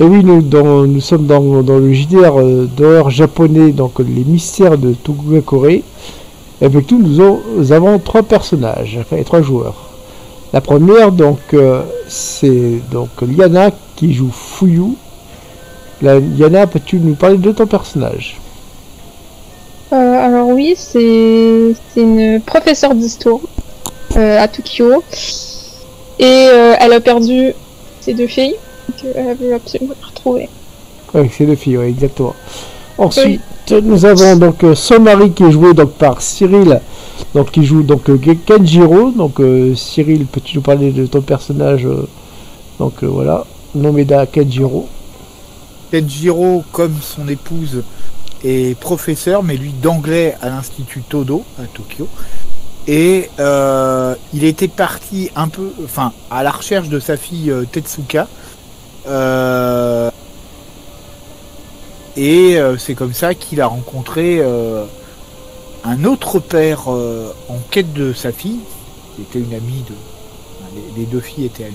Et oui, nous sommes dans le JDR d'horreur japonais, donc les mystères de Togakure. Et avec nous avons trois personnages, enfin trois joueurs. La première, donc, c'est donc Liana qui joue Fuyu. Liana, peux-tu nous parler de ton personnage? Alors oui, c'est une professeure d'histoire à Tokyo. Et elle a perdu ses deux filles. Donc elle veut absolument les retrouver. Avec ses deux filles, oui, exactement. Ensuite, nous avons donc son mari qui est joué donc par Cyril, donc qui joue donc Kenjiro. Donc Cyril, peux-tu nous parler de ton personnage donc voilà, Nomeda Kenjiro. Kenjiro, comme son épouse, est professeur, mais lui d'anglais à l'Institut Todo à Tokyo. Et il était parti un peu, enfin, à la recherche de sa fille Tetsuka. Et c'est comme ça qu'il a rencontré un autre père en quête de sa fille, qui était une amie de. Les deux filles étaient amies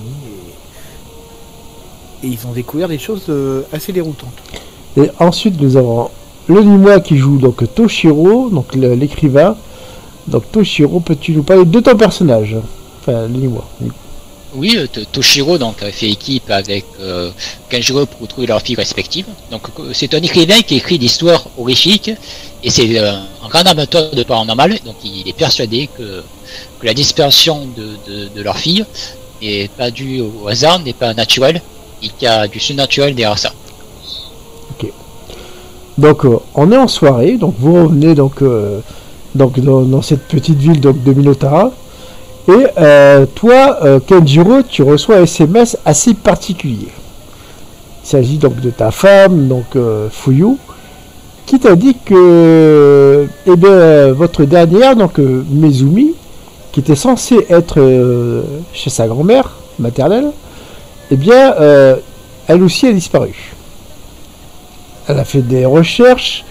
et ils ont découvert des choses assez déroutantes. Et ensuite, nous avons le Nîmois qui joue donc Toshiro, donc l'écrivain. Donc Toshiro, peux-tu nous parler de ton personnage? Enfin, le Nîmois. Oui, Toshiro donc a fait équipe avec Kenjiro pour trouver leurs filles respectives. Donc c'est un écrivain qui écrit des histoires horrifiques et c'est un grand amateur de paranormal. Donc il est persuadé que la disparition de leurs filles n'est pas due au hasard, n'est pas naturelle et qu'il y a du surnaturel derrière ça. Ok. Donc on est en soirée, donc vous revenez donc dans cette petite ville donc, de Minotara. Et toi, Kenjiro, tu reçois un SMS assez particulier. Il s'agit donc de ta femme, donc Fuyu, qui t'a dit que eh bien, votre dernière, donc Mezumi, qui était censée être chez sa grand-mère maternelle, eh bien, elle aussi a disparu. Elle a fait des recherches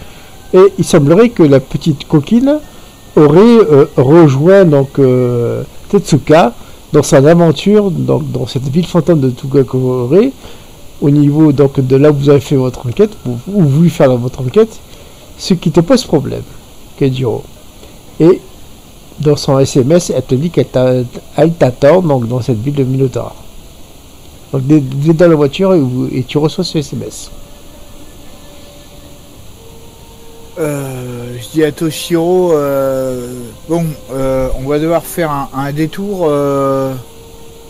et il semblerait que la petite coquine aurait rejoint donc Tetsuka dans son aventure dans cette ville fantôme de Togakure, au niveau donc de là où vous avez fait votre enquête, où vous voulez faire votre enquête, ce qui te pose problème, Kenjiro. Et dans son SMS, elle te dit qu'elle t'attend donc dans cette ville de Minotara. Donc vous êtes dans la voiture et tu reçois ce SMS. Je dis à Toshiro, bon, on va devoir faire un détour.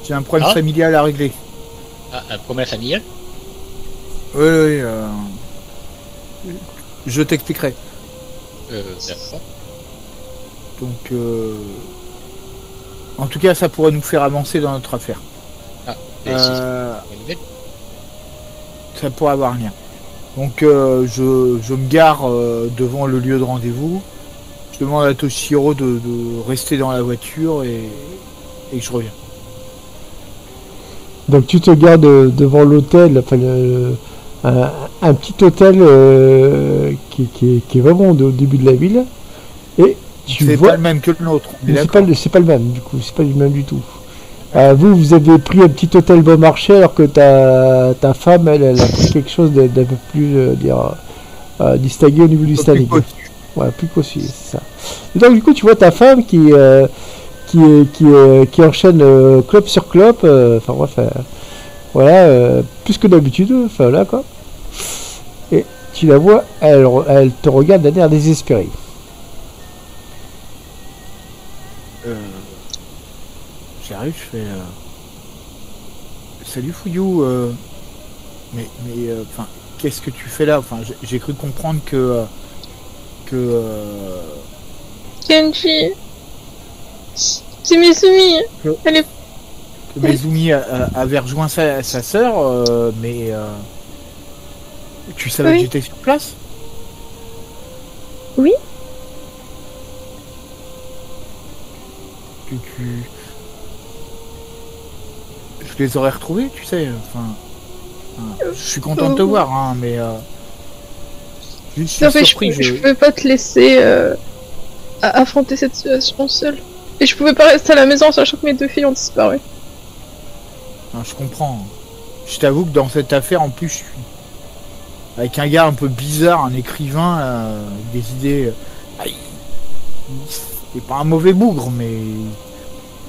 J'ai un problème familial à régler. Ah, un problème familial? Oui, je t'expliquerai. D'accord. Donc, en tout cas, ça pourrait nous faire avancer dans notre affaire. Ah, ça pourrait avoir un lien. Donc je me gare devant le lieu de rendez-vous. Je demande à Toshiro de rester dans la voiture et je reviens. Donc tu te gardes devant l'hôtel, enfin un petit hôtel qui est vraiment au début de la ville. Et tu c'est vois... pas le même que le nôtre. C'est pas le même du coup, c'est pas le même du tout. Vous avez pris un petit hôtel bon marché alors que ta femme, elle a pris quelque chose d'un peu plus distingué au niveau du styling. Ouais, plus cossu, c'est ça. Et donc du coup, tu vois ta femme qui enchaîne clope sur clope, enfin bref, voilà, plus que d'habitude, enfin là quoi. Et tu la vois, elle te regarde d'un air désespéré. J'arrive, je fais salut Fuyu, mais enfin qu'est-ce que tu fais là? Enfin j'ai cru comprendre que Kenji, c'est Mizumi. Elle est... que Mezumi avait rejoint sa sœur, mais tu savais que j'étais sur place? Oui. Je les aurais retrouvés, tu sais. Enfin, je suis content de te voir, hein, mais je suis surpris. Je pouvais pas te laisser affronter cette situation seule. Et je pouvais pas rester à la maison sachant que mes deux filles ont disparu. Je comprends. je t'avoue que dans cette affaire, en plus, je suis avec un gars un peu bizarre, un écrivain, avec des idées. C'est pas un mauvais bougre, mais il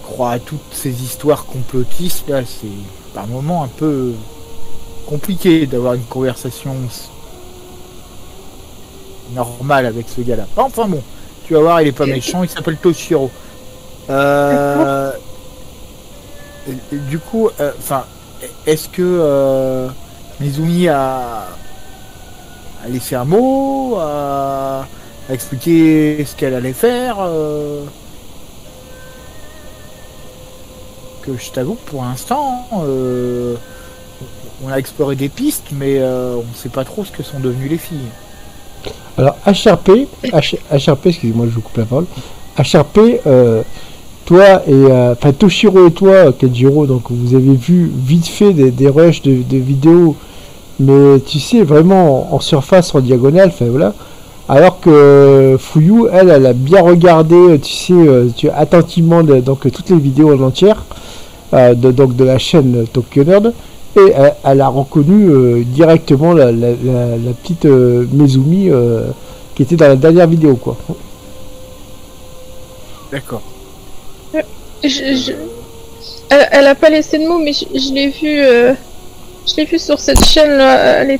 croit à toutes ces histoires complotistes. Là, c'est par moments un peu compliqué d'avoir une conversation normale avec ce gars-là. Enfin bon, tu vas voir, il est pas méchant, il s'appelle Toshiro. Du coup, est-ce que Mizumi a laissé un mot, a expliqué ce qu'elle allait faire que je t'avoue que pour l'instant, on a exploré des pistes, mais on ne sait pas trop ce que sont devenues les filles. Alors, HRP, excusez-moi, je vous coupe la parole. HRP, toi et Toshiro et toi, Kenjiro, donc vous avez vu vite fait des rushs de vidéos, mais tu sais, vraiment en surface, en diagonale, voilà. Alors que Fuyu, elle a bien regardé, tu sais, attentivement donc toutes les vidéos en entière de la chaîne Tokyo Nerd, et elle a reconnu directement la petite Mizumi qui était dans la dernière vidéo, quoi. D'accord. Elle a pas laissé de mots, mais je l'ai vu. Je l'ai vu sur cette chaîne là. Elle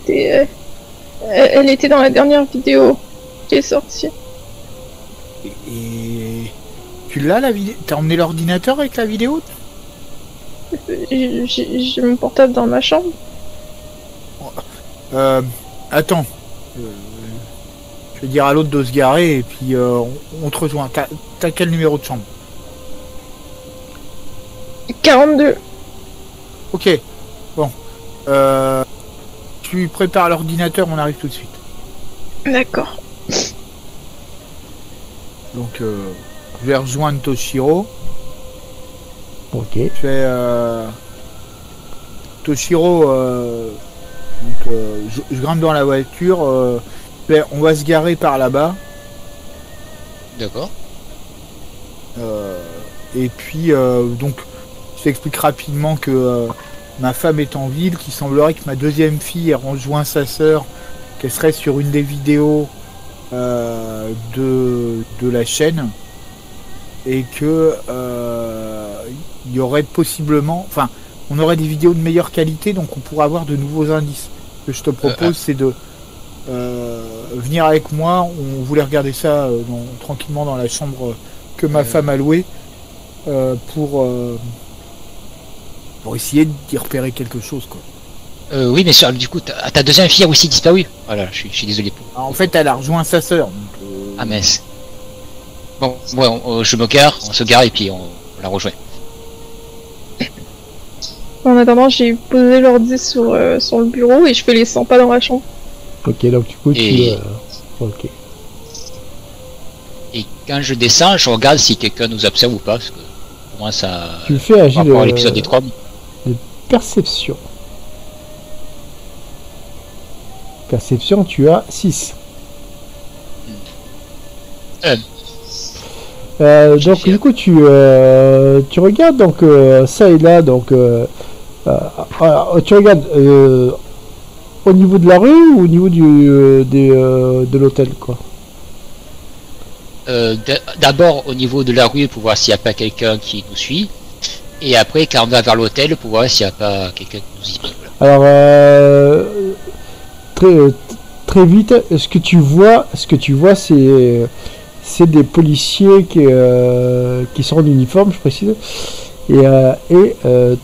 était dans la dernière vidéo qui est sortie. Et tu l'as la vidéo? T'as emmené l'ordinateur avec la vidéo? J'ai mon portable dans ma chambre. Attends. Je vais dire à l'autre de se garer et puis on te rejoint. T'as quel numéro de chambre? 42. Ok. Bon. Tu prépares l'ordinateur, on arrive tout de suite. D'accord. Donc je vais rejoindre Toshiro. Ok. Toshiro, je grimpe dans la voiture. On va se garer par là-bas. D'accord. Et puis donc je t'explique rapidement que ma femme est en ville, qu'il semblerait que ma deuxième fille ait rejoint sa sœur, qu'elle serait sur une des vidéos de la chaîne, et que il y aurait possiblement, on aurait des vidéos de meilleure qualité, donc on pourrait avoir de nouveaux indices. Ce que je te propose, c'est de venir avec moi. On voulait regarder ça tranquillement dans la chambre que ma femme a louée pour essayer d'y repérer quelque chose, quoi. Oui, mais du coup, ta deuxième fille a aussi disparu. Voilà, je suis désolé. Alors, en fait, elle a rejoint sa sœur. Ah mince. Bon, je me gare, on se gare et puis on la rejoint. En attendant, j'ai posé l'ordi sur le bureau et je fais les 100 pas dans la chambre. Ok, donc du coup, ok. Et quand je descends, je regarde si quelqu'un nous observe ou pas, parce que pour moi ça. Tu fais agir par rapport à l'épisode des 3. De perception. Perception, tu as 6. Donc du coup tu regardes donc ça et là, donc tu regardes au niveau de la rue ou au niveau de l'hôtel, quoi. D'abord au niveau de la rue pour voir s'il n'y a pas quelqu'un qui nous suit, et après quand on va vers l'hôtel pour voir s'il n'y a pas quelqu'un qui nous y suit. Alors très vite, ce que tu vois c'est des policiers qui sont en uniforme, je précise, et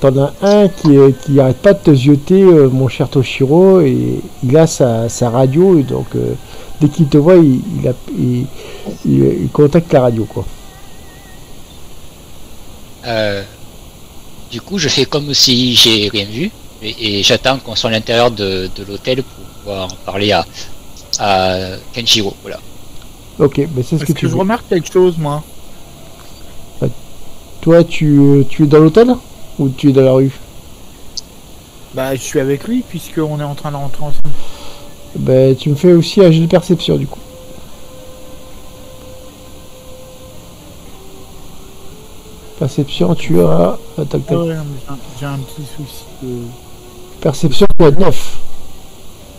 t'en as un qui arrête pas de te zioter, mon cher Toshiro, et il a sa radio, et donc dès qu'il te voit, il contacte la radio, quoi. Du coup, je fais comme si j'ai rien vu, et j'attends qu'on soit à l'intérieur de l'hôtel pour pouvoir en parler à Kenjiro. Voilà. Ok, mais c'est ce que tu je remarque quelque chose, moi. Toi, tu es dans l'hôtel ou tu es dans la rue? Bah, je suis avec lui puisqu'on est en train de rentrer ensemble. Bah, tu me fais aussi un jeu de perception, du coup. Perception, tu as... Ouais, j'ai un petit souci Perception quoi 9.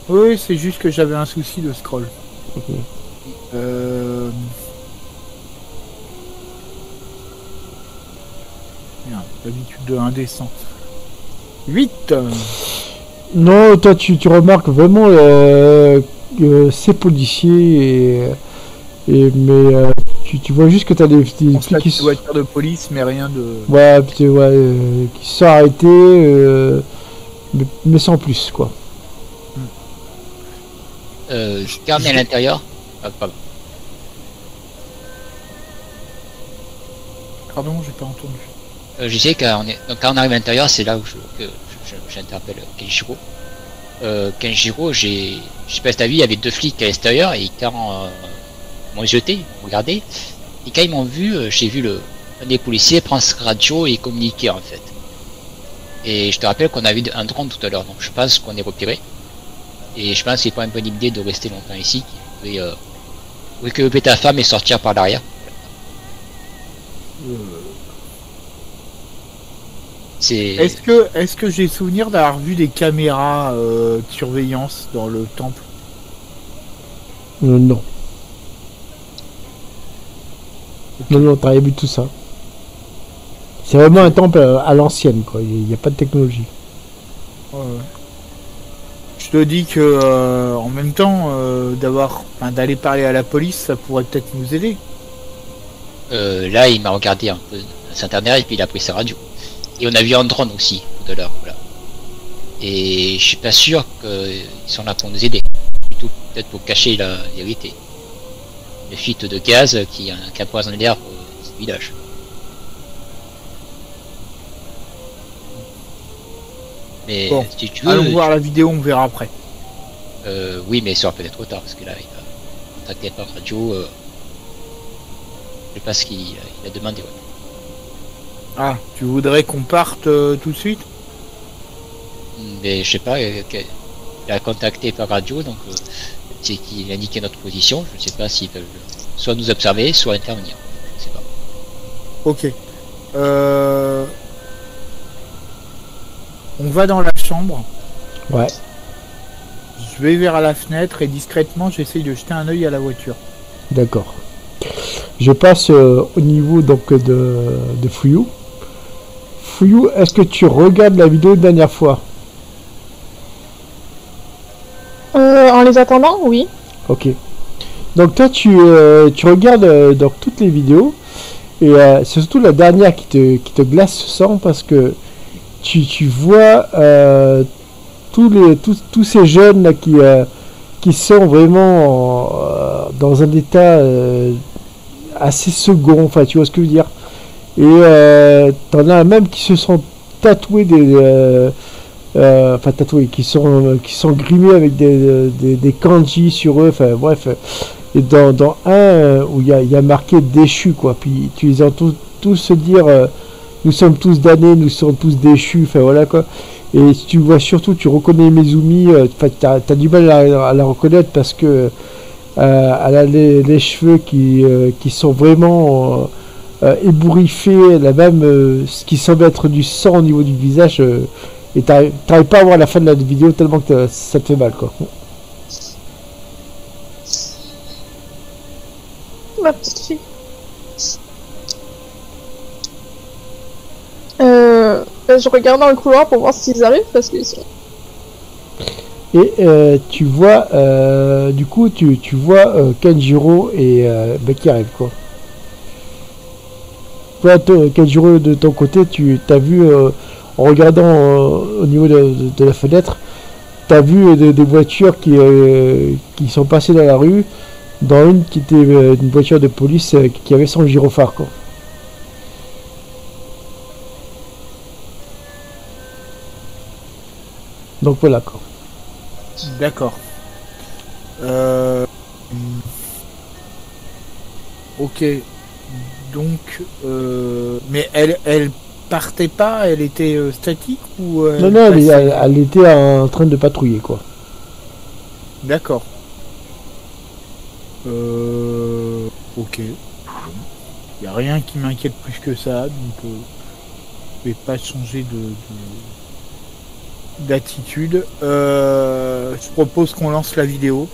Oui, c'est juste que j'avais un souci de scroll. Ok. Merde, l'habitude de indécent. 8. Non, toi tu remarques vraiment ces policiers mais tu vois juste que t'as des On se flics qui une voiture de police, mais rien de... ouais, qui se sont arrêtés mais sans plus quoi. Quand on est à l'intérieur, pardon. Pardon, j'ai pas entendu. Je sais quand on arrive à l'intérieur, c'est là où j'interpelle Kenjiro. Kenjiro, je sais pas si t'as vu, il y avait 2 flics à l'extérieur et quand m'ont jeté, m'ont regardé, et quand ils m'ont vu, j'ai vu un des policiers prendre sa radio et communiquer en fait. Et je te rappelle qu'on avait un drone tout à l'heure, donc je pense qu'on est repéré. Et je pense que c'est pas une bonne idée de rester longtemps ici. Vous pouvez récupérer ta femme et sortir par l'arrière. Est-ce que j'ai souvenir d'avoir vu des caméras de surveillance dans le temple? Non. Non, t'as rien vu tout ça. C'est vraiment un temple à l'ancienne, quoi. Il n'y a pas de technologie. Ouais. Je te dis que en même temps, d'aller parler à la police, ça pourrait peut-être nous aider. Là, il m'a regardé un peu sa internet et puis il a pris sa radio. Et on a vu un drone aussi tout à l'heure. Voilà. Et je suis pas sûr qu'ils sont là pour nous aider. Plutôt peut-être pour cacher la vérité. Une fuite de gaz qui empoisonne l'air au village. Mais bon, si tu veux, allons voir la vidéo, on verra après. Oui, mais ça sera peut-être trop tard parce que là, il a contacté par radio. Je sais pas ce qu'il a demandé. Ouais. Ah, tu voudrais qu'on parte tout de suite? Mais je sais pas, il a contacté par radio, donc c'est qu'il indiquait notre position. Je ne sais pas s'ils peuvent soit nous observer, soit intervenir. Je sais pas. Ok. On va dans la chambre. Ouais. Je vais vers la fenêtre et discrètement j'essaye de jeter un œil à la voiture. D'accord. Je passe au niveau donc de Fuyou. Fuyou, est-ce que tu regardes la vidéo de dernière fois? En les attendant, oui. Ok. Donc toi tu regardes donc toutes les vidéos et c'est surtout la dernière qui te glace le sang parce que tu vois tous ces jeunes là, qui sont vraiment dans un état assez second, enfin tu vois ce que je veux dire. Et t'en as même qui se sont tatoués tatoués, qui sont grimés avec des kanji sur eux, enfin bref. Et dans un où il y a marqué déchu quoi, puis tu les entends tous se dire nous sommes tous damnés, nous sommes tous déchus, enfin voilà quoi. Et tu vois surtout, tu reconnais Mezumi, t'as du mal à la reconnaître parce que elle a les cheveux qui sont vraiment ébouriffés, elle a même ce qui semble être du sang au niveau du visage, et t'arrives pas à voir la fin de la vidéo tellement que ça te fait mal quoi. Ma petite fille. Je regarde dans le couloir pour voir s'ils arrivent parce qu'ils sont... Et tu vois, du coup, tu vois Kenjiro et qui arrivent quoi. Toi, Kenjiro, de ton côté, tu t'as vu, en regardant au niveau de la fenêtre, t'as vu des voitures qui sont passées dans la rue, dans une qui était une voiture de police qui avait son gyrophare quoi. Donc voilà quoi. D'accord. Ok. Donc, mais elle partait pas, elle était statique ou Non, elle était en train de patrouiller quoi. D'accord. Ok. Il n'y a rien qui m'inquiète plus que ça, donc je vais pas changer d'attitude. Je propose qu'on lance la vidéo.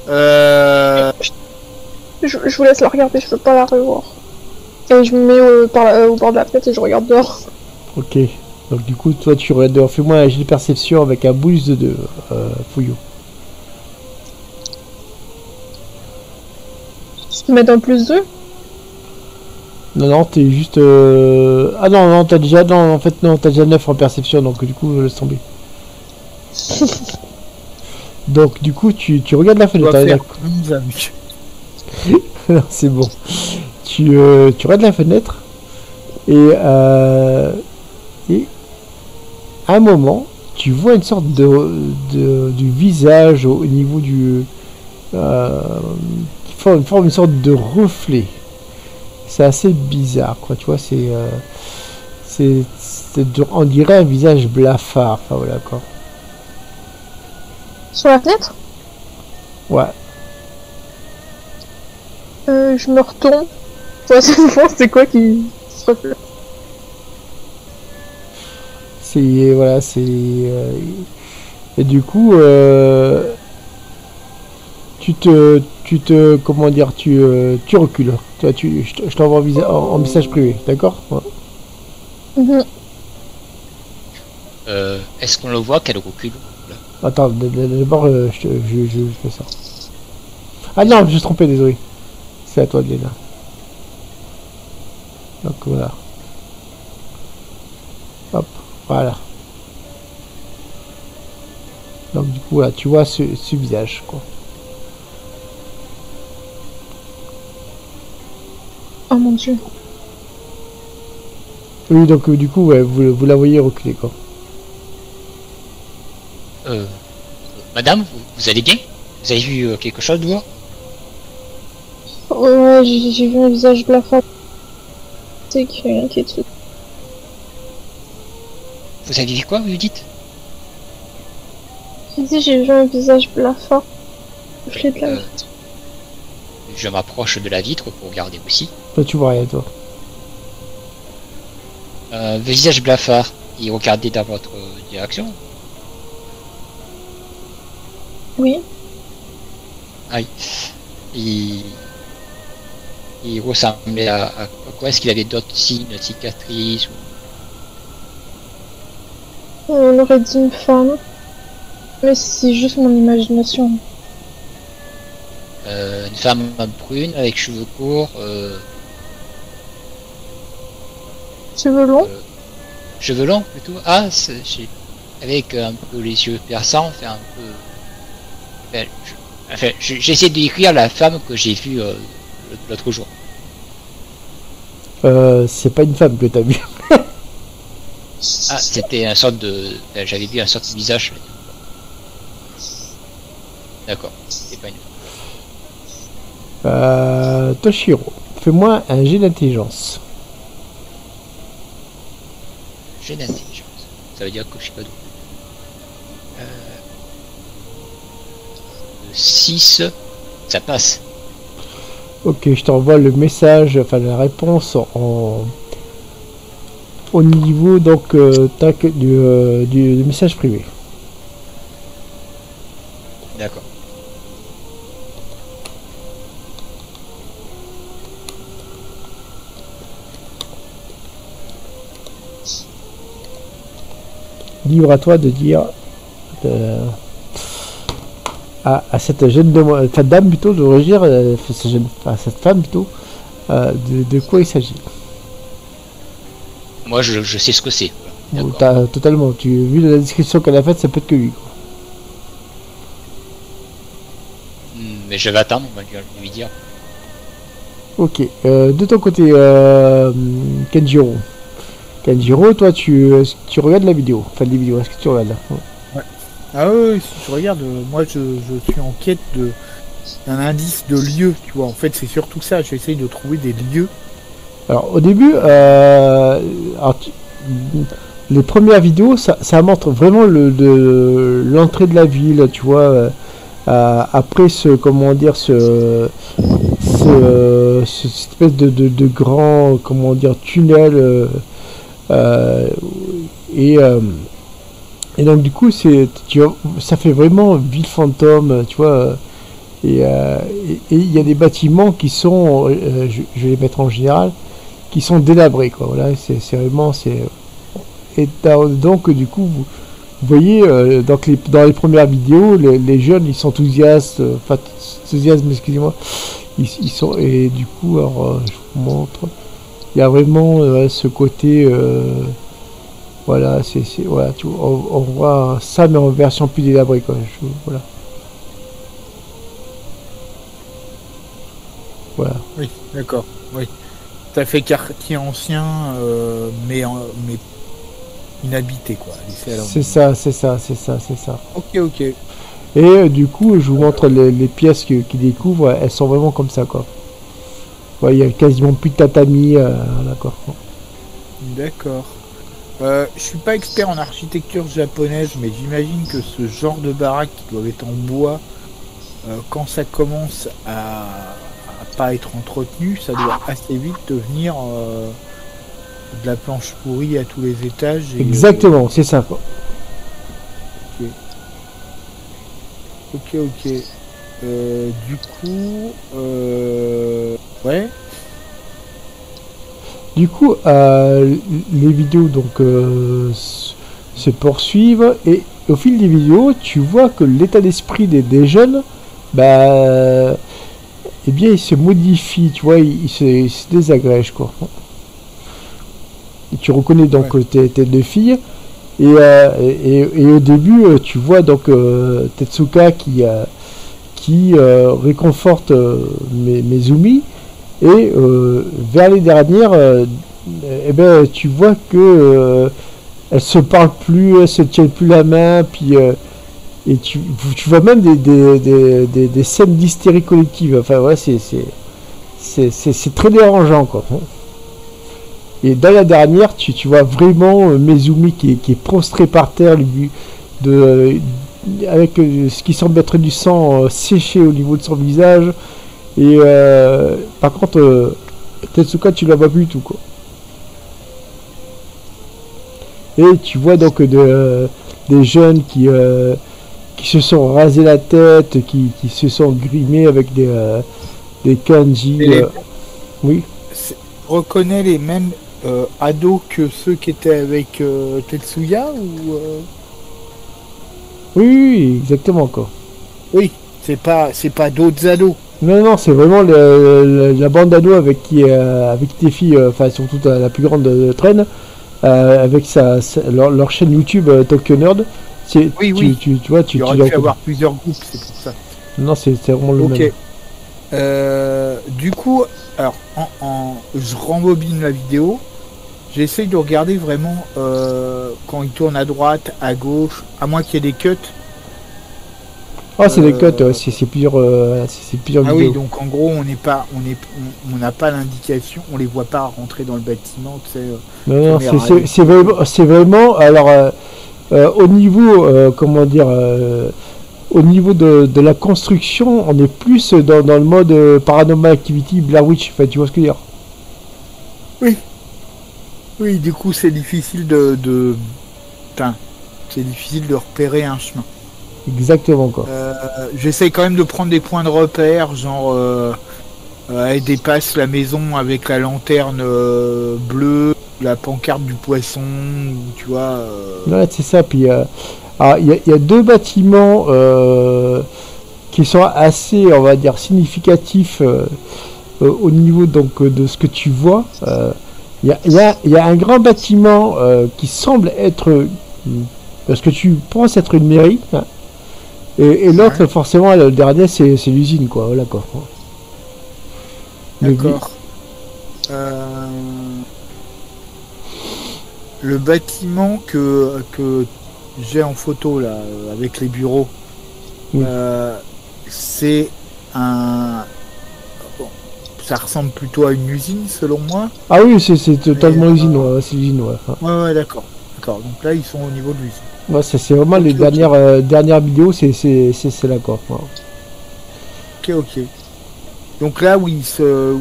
Euh, Je vous laisse la regarder, je peux pas la revoir. Et je me mets au bord de la fenêtre et je regarde dehors. Ok. Donc du coup, toi tu regardes dehors. Fais-moi un jet de perception avec un boost de 2, Fouillou. Je te mets dans le plus 2. Non, non, t'es juste... Ah non, non, t'as déjà... Non, en fait, non, t'as déjà 9 en perception, donc du coup, laisse tomber. Donc du coup, tu regardes la on fenêtre. doit hein, faire d'accord. 11 amis. Non, c'est bon. Tu regardes la fenêtre et à un moment, tu vois une sorte du visage au niveau du... qui forme une sorte de reflet. C'est assez bizarre, quoi. Tu vois, on dirait un visage blafard. Enfin voilà, quoi. Sur la fenêtre, Ouais. je me retourne. Ouais, c'est quoi qui se reflète? C'est voilà, c'est et du coup comment dire, tu recules. Je t'envoie en message privé, d'accord? Ouais. Mhm. Est-ce qu'on le voit qu'elle recule? Attends, d'abord je fais ça. Ah non, je me suis trompé, désolé. C'est à toi de là. Donc voilà. Hop, voilà. Donc du coup, voilà, tu vois ce visage, quoi. Oh mon dieu. Oui, donc du coup, ouais, vous la voyez reculer, quoi. Madame, vous allez bien? Vous avez vu quelque chose de voir? Ouais, j'ai vu un visage blafard. C'est qu'il y a rien qui est dessus. Vous avez vu quoi, vous dites? J'ai dit, j'ai vu un visage blafard. Reflet de la vitre. Je m'approche de la vitre pour regarder aussi. Toi, tu vois rien, toi. Visage blafard, il regardait dans votre direction. Oui. Aïe. Il ressemblait à quoi? Est-ce qu'il avait d'autres signes, cicatrices ou... On aurait dit une femme. Mais c'est juste mon imagination. Une femme brune avec cheveux courts. Cheveux longs. Cheveux longs plutôt. Ah, avec un peu les yeux perçants, enfin un peu. J'essaie de décrire la femme que j'ai vue l'autre jour. C'est pas une femme que t'as vu. Ah, c'était un sorte de. J'avais vu un sorte de visage. D'accord, c'est pas une. Toshiro, fais-moi un jet d'intelligence. J'ai d'intelligence. Ça veut dire que je sais pas d'où. 6, ça passe. Ok, je t'envoie le message, enfin la réponse au niveau donc du message privé. D'accord. Libre à toi de dire à cette jeune enfin, dame plutôt, je devrais dire, à cette femme plutôt, de quoi il s'agit. Moi, je sais ce que c'est. Bon, totalement. Vu la description qu'elle a faite, ça peut être que lui, quoi. Mais je vais attendre, on va lui dire. Ok. De ton côté, Kenjiro. Kenjiro, toi, tu regardes la vidéo. Enfin, les vidéos. Est-ce que tu regardes là? Ouais. Ah oui, si tu regardes, moi je suis en quête d'un indice de lieu, tu vois. En fait, c'est surtout ça. J'essaye de trouver des lieux. Alors, au début, les premières vidéos, ça montre vraiment l'entrée de la ville, tu vois. Après comment dire, cette espèce de grand, comment dire, tunnel, et Et donc du coup, ça fait vraiment ville fantôme, tu vois. Et il y a des bâtiments qui sont, je vais les mettre en général, qui sont délabrés, quoi. Voilà, c'est vraiment, et donc du coup, vous voyez, dans les premières vidéos, les jeunes, ils sont enthousiasmes, excusez-moi, ils sont, et du coup, alors, je vous montre, il y a vraiment ce côté, voilà, voilà, on voit ça, mais en version plus délabrée, quoi. Voilà. Voilà. Oui, d'accord. Oui. Ça fait quartier ancien, mais inhabité, quoi. C'est ça. Ok. Et du coup, je vous montre les pièces qu'ils découvrent, elles sont vraiment comme ça, quoi. Ouais, il y a quasiment plus de tatami, d'accord. D'accord. Je suis pas expert en architecture japonaise, mais j'imagine que ce genre de baraque qui doit être en bois, quand ça commence à pas être entretenu, ça doit assez vite devenir de la planche pourrie à tous les étages. Exactement, c'est ça, quoi. Ok. Du coup, ouais. Du coup, les vidéos donc se poursuivent et au fil des vidéos, tu vois que l'état d'esprit des jeunes, bah, eh bien, il se modifie, tu vois, il se désagrège, quoi. Et tu reconnais donc tes deux filles. Et au début, tu vois donc Tetsuka qui réconforte Mezumi. Et vers les dernières, eh ben, tu vois que elles se parlent plus, elles se tiennent plus la main, puis et tu vois même des scènes d'hystérie collective. Enfin ouais, c'est très dérangeant, quoi. Et dans la dernière, tu vois vraiment Mezumi qui est prostré par terre, avec ce qui semble être du sang séché au niveau de son visage. Et par contre, Tetsuka, tu la vois plus du tout, quoi. Et tu vois donc des jeunes qui se sont rasés la tête, qui se sont grimés avec des kanji. Oui. Reconnais les mêmes ados que ceux qui étaient avec Tetsuya ou Oui, exactement, quoi. Oui, c'est pas d'autres ados. Non, c'est vraiment la bande d'ados avec tes filles, enfin surtout la plus grande traîne, avec leur chaîne YouTube Tokyo Nerd. Oui. Tu vois, il aurait pu avoir plusieurs groupes, c'est pour ça. Non, c'est vraiment le même. Du coup, alors, je rembobine la vidéo. J'essaye de regarder vraiment quand il tourne à droite, à gauche, à moins qu'il y ait des cuts. Ah, c'est des cuts, c'est plusieurs vidéos. Ah oui, donc en gros, on n'a pas l'indication, on les voit pas rentrer dans le bâtiment, tu sais. Non, c'est vraiment, alors, au niveau, comment dire, au niveau de la construction, on est plus dans le mode Paranormal Activity, Blair Witch, enfin, tu vois ce que je veux dire. Oui, du coup, c'est difficile c'est difficile de repérer un chemin. Exactement, quoi. J'essaie quand même de prendre des points de repère, genre elle dépasse la maison avec la lanterne bleue, la pancarte du poisson, tu vois. Ouais, c'est ça. Puis il y a deux bâtiments qui sont assez, on va dire, significatifs au niveau donc de ce que tu vois. Il y a un grand bâtiment qui semble être ce que tu penses être une mairie. Hein. Et l'autre, forcément, le dernier, c'est l'usine, quoi. Voilà, quoi. D'accord. Le bâtiment que j'ai en photo, là, avec les bureaux, oui. C'est un... Bon, ça ressemble plutôt à une usine, selon moi. Ah oui, c'est totalement usine, ouais. C'est l'usine, ouais. Ouais, d'accord. Donc là, ils sont au niveau de l'usine. Ouais, c'est vraiment les dernières vidéos, c'est là, quoi. Ouais. Ok. Donc là où ils se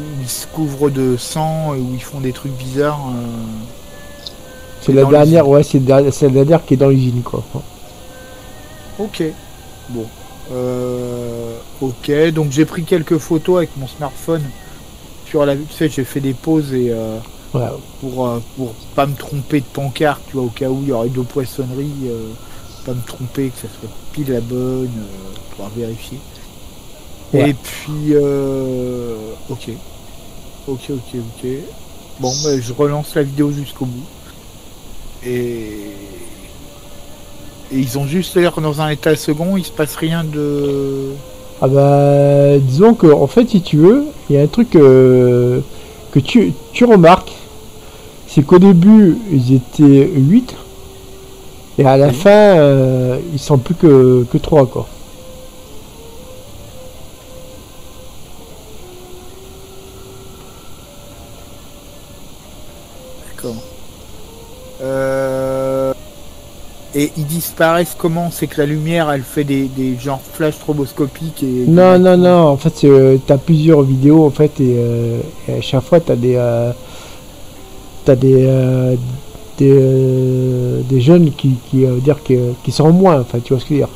couvrent de sang et où ils font des trucs bizarres. C'est la dernière, ouais, c'est la dernière qui est dans l'usine, quoi. Ok. Bon. Ok, donc j'ai pris quelques photos avec mon smartphone. Sur la... Tu sais, j'ai fait des pauses et Ouais. pour pas me tromper de pancarte, tu vois, au cas où il y aurait deux poissonneries, pas me tromper, que ça soit pile la bonne, pour vérifier. Ouais. Et puis, ok. Bon, bah, je relance la vidéo jusqu'au bout. Et ils ont juste l'air dans un état second, il se passe rien de... Ah bah, disons que, en fait, si tu veux, il y a un truc que tu remarques, c'est qu'au début, ils étaient 8, et à la Oui. fin, ils sont plus que 3, quoi. D'accord. Et ils disparaissent comment? C'est que la lumière, elle fait des genres flash stroboscopiques et... Non, non, non, en fait, t'as plusieurs vidéos, en fait, et à chaque fois, t'as des jeunes qui qui sont moins, enfin, tu vois ce que je veux dire.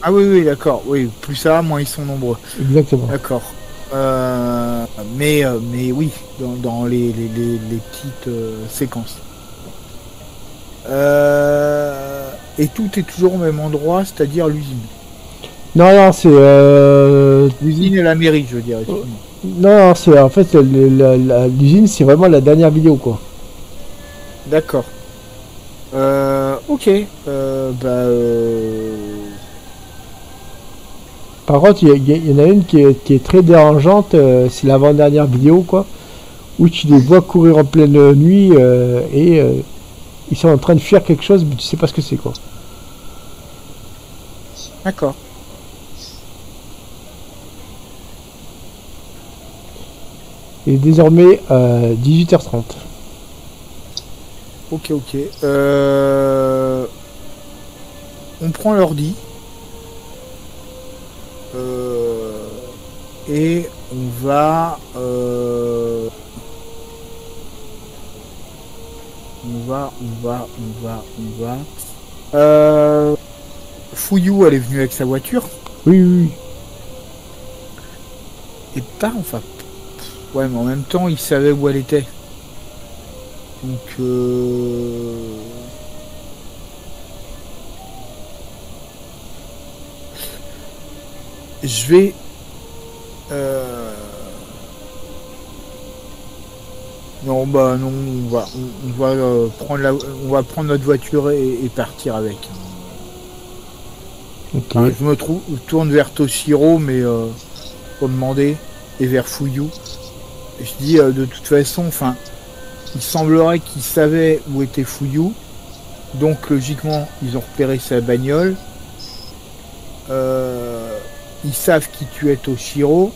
Ah oui, d'accord. Oui, plus ça, moins ils sont nombreux. Exactement. D'accord. Mais oui, dans les petites séquences. Et tout est toujours au même endroit, c'est-à-dire l'usine. Non, non, c'est... L'usine et la mairie, je veux dire. excuse-moi. Non, non, c'est en fait l'usine, c'est vraiment la dernière vidéo, quoi. D'accord. Ok. Par contre, il y en a une qui est très dérangeante, c'est l'avant-dernière vidéo, quoi, où tu les vois courir en pleine nuit et ils sont en train de fuir quelque chose, mais tu sais pas ce que c'est, quoi. D'accord. Et désormais, 18h30. Ok. On prend l'ordi. Et on va... Fouillou, elle est venue avec sa voiture. Oui, oui, oui. Et pas, enfin... Ouais, mais en même temps, il savait où elle était. Donc... Je vais... Non, bah non, on va prendre notre voiture et partir avec. Ok. Enfin, je tourne vers Toshiro, mais pour demander, et vers Fuyou. Je dis de toute façon, enfin, il semblerait qu'ils savaient où était Fuyou, donc logiquement, ils ont repéré sa bagnole. Ils savent qui tuait Toshiro.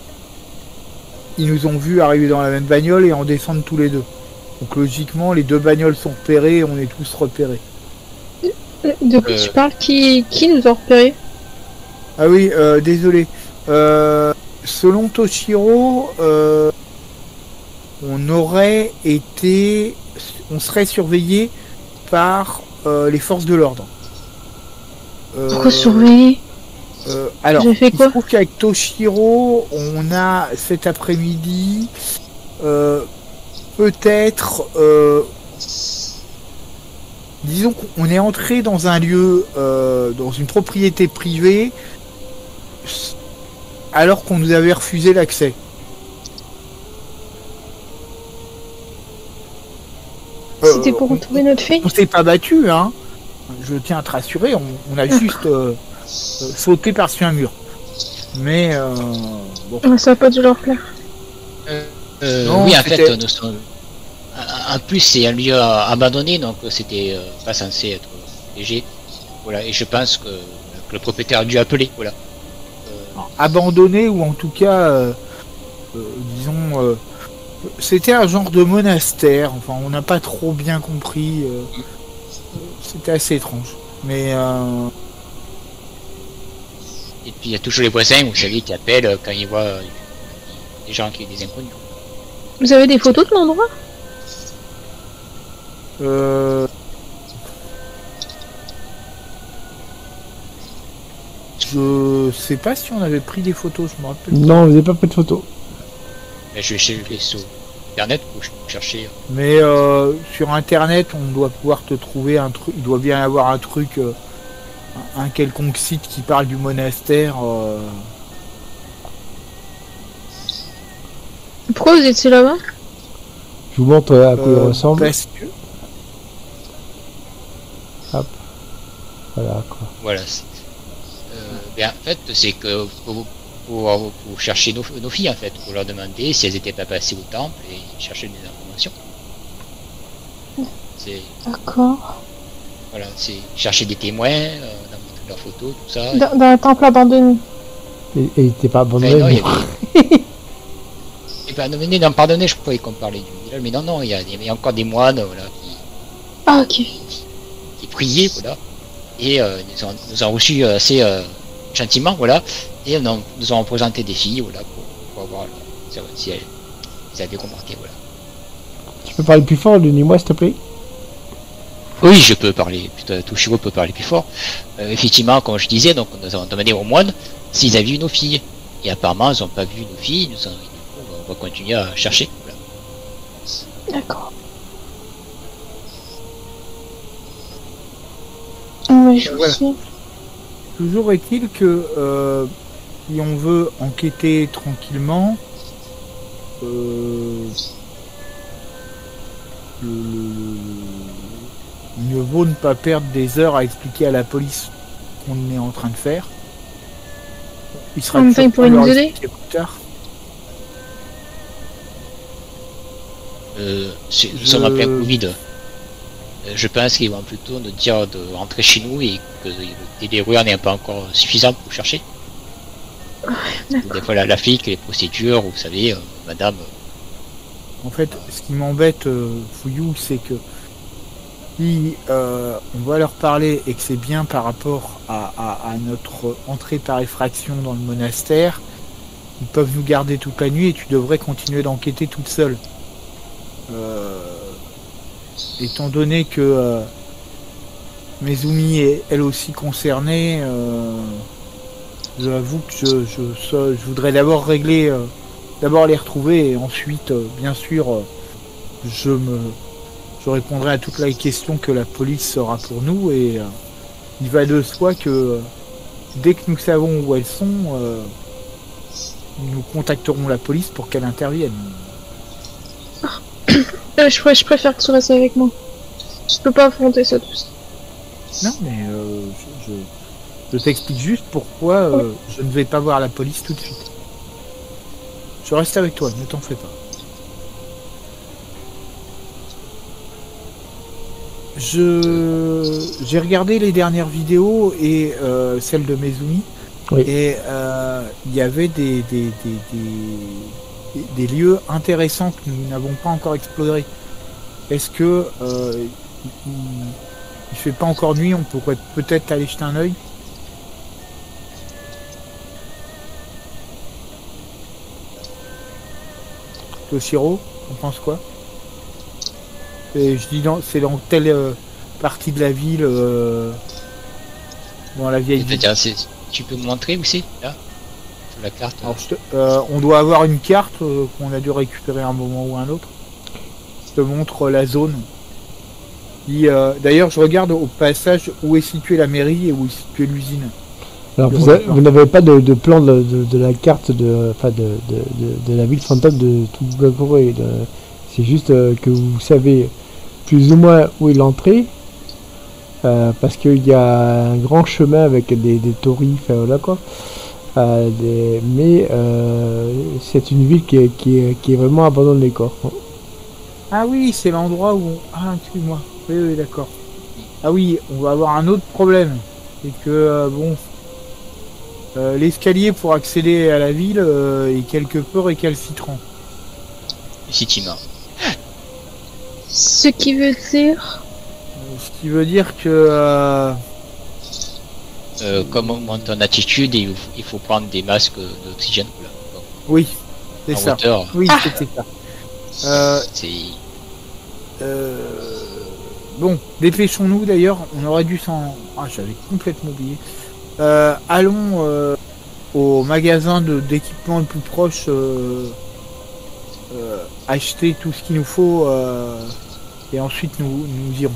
Ils nous ont vus arriver dans la même bagnole et en descendre tous les deux. Donc logiquement, les deux bagnoles sont repérées et on est tous repérés. De quoi tu parles? Qui nous a repérés? Ah oui, désolé. Selon Toshiro, on serait surveillé par les forces de l'ordre. Pourquoi surveiller? Alors, J'ai fait il quoi? se trouve qu'avec Toshiro, on a cet après-midi peut-être... disons qu'on est entré dans un lieu, dans une propriété privée, alors qu'on nous avait refusé l'accès. C'était pour retrouver notre fille? On s'est pas battu, hein. Je tiens à te rassurer, on a juste sauté par-dessus un mur. Mais bon. Ça a pas dû leur plaire. Non, oui, en c'était- fait, nous sommes... En plus, c'est un lieu abandonné, donc c'était pas censé être léger. Voilà, et je pense que le propriétaire a dû appeler. Voilà. Abandonné ou en tout cas, disons, c'était un genre de monastère. Enfin, on n'a pas trop bien compris. C'était assez étrange. Mais Et puis il y a toujours les voisins, vous savez, qui appellent quand ils voient des gens qui des inconnus. Vous avez des photos de l'endroit? Je sais pas si on avait pris des photos, je me rappelle. Non, vous n'avez pas pris de photos. Mais je vais chercher sur internet pour chercher. Mais sur internet, on doit pouvoir te trouver un truc. Il doit bien y avoir un truc, un quelconque site qui parle du monastère. Pourquoi vous étiez là-bas? Je vous montre à quoi il ressemble. Parce que Voilà quoi. Voilà. En fait, c'est que pour chercher nos filles, en fait, pour leur demander si elles n'étaient pas passées au temple et chercher des informations. C'est D'accord. voilà, c'est chercher des témoins, on a montré leurs photos, tout ça. Dans un temple abandonné. Et il n'était pas abandonné. Non, il y bon. avait... Et ben, non, pardonnez, je croyais qu'on parlait du village, mais non, il y a encore des moines, voilà, Ah, ok. qui priaient, voilà, et nous ont reçus assez gentiment, voilà, et nous ont présenté des filles, voilà, pour voir si elles avaient remarqué, voilà. Tu peux parler plus fort, dis-moi s'il te plaît. Oui, je peux parler, putain, Toshiro peut parler plus fort. Effectivement, comme je disais, donc nous avons demandé aux moines s'ils avaient vu nos filles, et apparemment ils n'ont pas vu nos filles, on va continuer à chercher, voilà. D'accord. Ouais, je Voilà. suis. toujours est-il que si on veut enquêter tranquillement, mieux vaut ne pas perdre des heures à expliquer à la police qu'on est en train de faire. Il sera En même temps, toujours il pourrait temps de nous leur aider. expliquer plus tard. Nous sommes en plein Covid. Je pense qu'ils vont plutôt nous dire de rentrer chez nous et que le délai n'est pas encore suffisant pour chercher. Des fois la flic, les procédures, vous savez, madame. En fait, ce qui m'embête, Fouillou, c'est que si on va leur parler et que c'est bien par rapport à notre entrée par effraction dans le monastère, ils peuvent nous garder toute la nuit et tu devrais continuer d'enquêter toute seule. Étant donné que Mezumi est elle aussi concernée, j'avoue que je voudrais d'abord régler, d'abord les retrouver et ensuite, bien sûr, je répondrai à toutes les questions que la police aura pour nous et il va de soi que dès que nous savons où elles sont, nous contacterons la police pour qu'elle intervienne. Je préfère que tu restes avec moi. Je peux pas affronter ça tout seul. Non, mais je t'explique juste pourquoi je ne vais pas voir la police tout de suite. Je reste avec toi, ne t'en fais pas. J'ai regardé les dernières vidéos et celle de Mezumi. Oui. Et il y avait des lieux intéressants que nous n'avons pas encore explorés. Est-ce que il fait pas encore nuit, on pourrait peut-être aller jeter un œil? Toshiro, on pense quoi? Et je dis c'est dans telle partie de la ville, dans la vieille ville. Tu peux me montrer où c'est, là, sur la carte? Alors, on doit avoir une carte qu'on a dû récupérer à un moment ou à un autre. Je te montre la zone. D'ailleurs, je regarde au passage où est située la mairie et où est située l'usine. Alors vous n'avez pas de plan de la carte de la ville fantôme de Tugakure. C'est juste que vous savez plus ou moins où est l'entrée. Parce qu'il y a un grand chemin avec des torii, enfin voilà quoi. Mais c'est une ville qui est vraiment abandonnée quoi. Ah oui, c'est l'endroit où Ah, excuse-moi. Oui, d'accord. Ah oui, on va avoir un autre problème. C'est que, l'escalier pour accéder à la ville est quelque peu récalcitrant. Effectivement. Ce qui veut dire... Ce qui veut dire que... Comme on monte en altitude, il faut prendre des masques d'oxygène. Voilà. Oui, c'est En ça. hauteur. Oui, c'était ça. Bon, dépêchons-nous d'ailleurs, on aurait dû s'en... Ah, j'avais complètement oublié. Allons au magasin d'équipement le plus proche, acheter tout ce qu'il nous faut, et ensuite nous irons.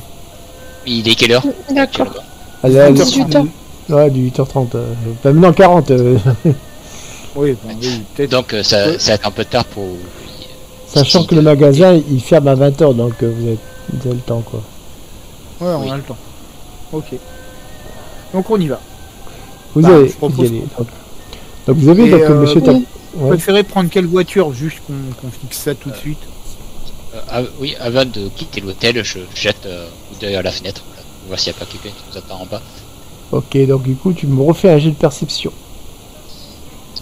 Il est quelle heure? D'accord. Allez, allez. 18h. Ouais, du 8h30. Enfin, maintenant 40. Oui, oui, peut-être. Donc ça va être un peu tard pour... Sachant que le magasin, il ferme à 20h, donc vous avez le temps, quoi. Ouais, on Oui. a le temps. Ok. Donc on y va. Vous Bah, allez je propose y aller. Donc vous avez, Et, donc, monsieur oui. Tap- Vous ouais. préférez prendre quelle voiture, juste qu'on fixe ça tout de suite? oui, avant de quitter l'hôtel, je jette un coup d'œil à la fenêtre. Voilà, pour voir s'il n'y a pas quelqu'un qui nous attend en bas. Ok, donc du coup, tu me refais un jet de perception.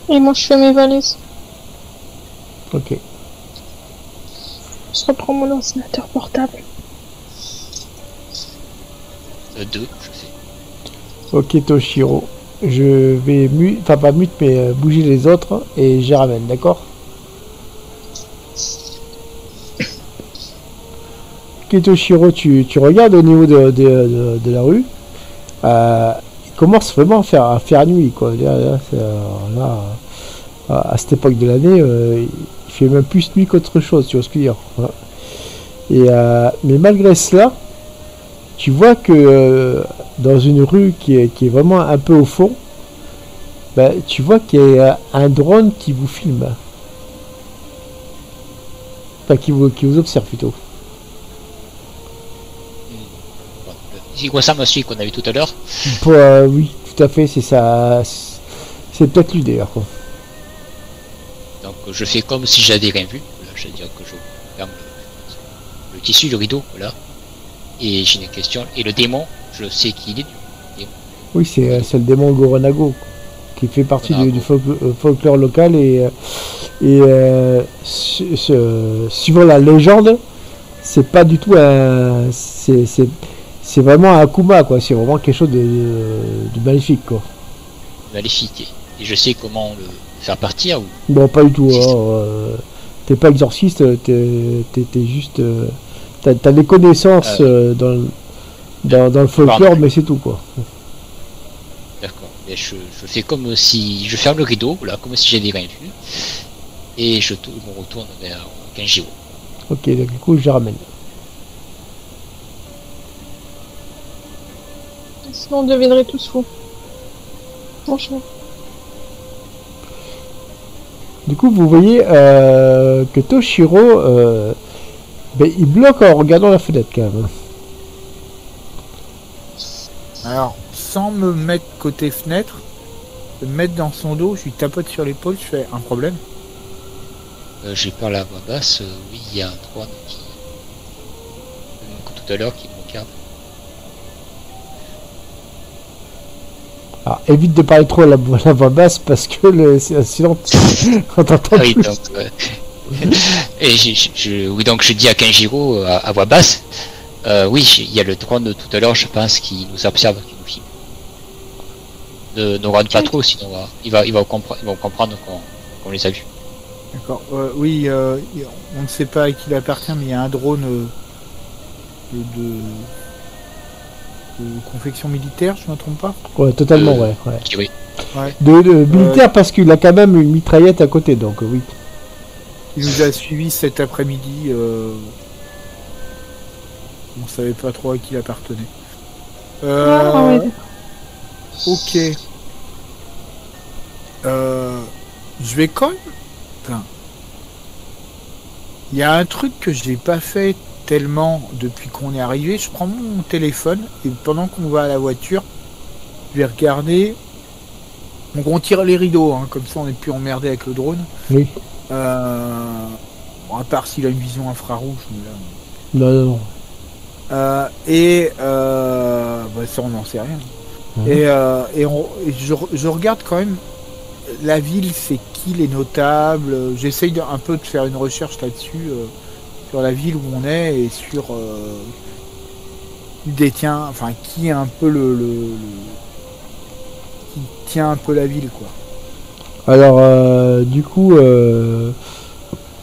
Et moi, je fais mes valises. Ok. Je reprends mon ordinateur portable. 2, je fais. Ok, Toshiro. Je vais enfin pas mute, mais bouger les autres et j'y ramène, d'accord? Ok, Toshiro, tu regardes au niveau de la rue. Il commence vraiment à faire nuit, quoi. À cette époque de l'année, il fait même plus nuit qu'autre chose, tu vois ce que je veux dire. Voilà. Et, mais malgré cela, tu vois que dans une rue qui est vraiment un peu au fond, bah, tu vois qu'il y a un drone qui vous filme. Enfin, qui vous observe plutôt. Bon, il ressemble à celui qu'on a vu tout à l'heure. Oui, tout à fait, c'est ça. C'est peut-être lui d'ailleurs, quoi. Donc je fais comme si j'avais rien vu. Voilà, c'est-à-dire que je ferme le tissu, le rideau, voilà. Et j'ai une question. Et le démon, je sais qui il est. Oui, c'est le démon Goronago, qui fait partie Goronago. du folklore local suivant la légende, c'est pas du tout un, c'est vraiment un Akuma, quoi. C'est vraiment quelque chose de magnifique, quoi. Maléfique. Et je sais comment le faire partir ou... Bon, pas du tout. T'es pas exorciste, t'es juste, t'as des connaissances dans le folklore, mais c'est tout, quoi. D'accord. Et je fais comme si... Je ferme le rideau, voilà, comme si j'avais rien vu. Et je me retourne vers Kenjiro. Ok, donc du coup, je ramène. Sinon, on deviendrait tous fous. Franchement. Du coup, vous voyez que Toshiro, il bloque en regardant la fenêtre, quand même. Alors, sans me mettre côté fenêtre, me mettre dans son dos, je lui tapote sur l'épaule, je fais un problème. J'ai parlé à voix basse. Oui, il y a un drone qui... tout à l'heure qui me regarde. Alors, évite de parler trop à la voix basse, parce que sinon, on t'entend Ah oui, plus. donc... et oui, donc je dis à Kenjiro à voix basse. Oui, il y a le drone de tout à l'heure, je pense, qui nous observe, qui nous filme. Ne regarde pas trop, sinon il va comprendre qu'on les a vus. D'accord. Oui, on ne sait pas à qui il appartient, mais il y a un drone de confection militaire, je ne me trompe pas. Ouais, totalement, ouais. Oui. Ouais. De militaire, parce qu'il a quand même une mitraillette à côté, donc oui. Il nous a suivis cet après-midi. On savait pas trop à qui il appartenait. Ah, ouais. Ok. Je vais quand même... Enfin, il y a un truc que je n'ai pas fait tellement depuis qu'on est arrivé. Je prends mon téléphone et pendant qu'on va à la voiture, je vais regarder. Donc on tire les rideaux, hein, comme ça on n'est plus emmerdé avec le drone. Oui. Bon, à part s'il a une vision infrarouge. Mais là, Non. bah, ça on n'en sait rien. Mhm. Et je regarde quand même la ville, c'est qui les notables. J'essaye un peu de faire une recherche là-dessus, sur la ville où on est et sur qui détient, enfin qui est un peu qui tient un peu la ville, quoi. Alors, du coup, le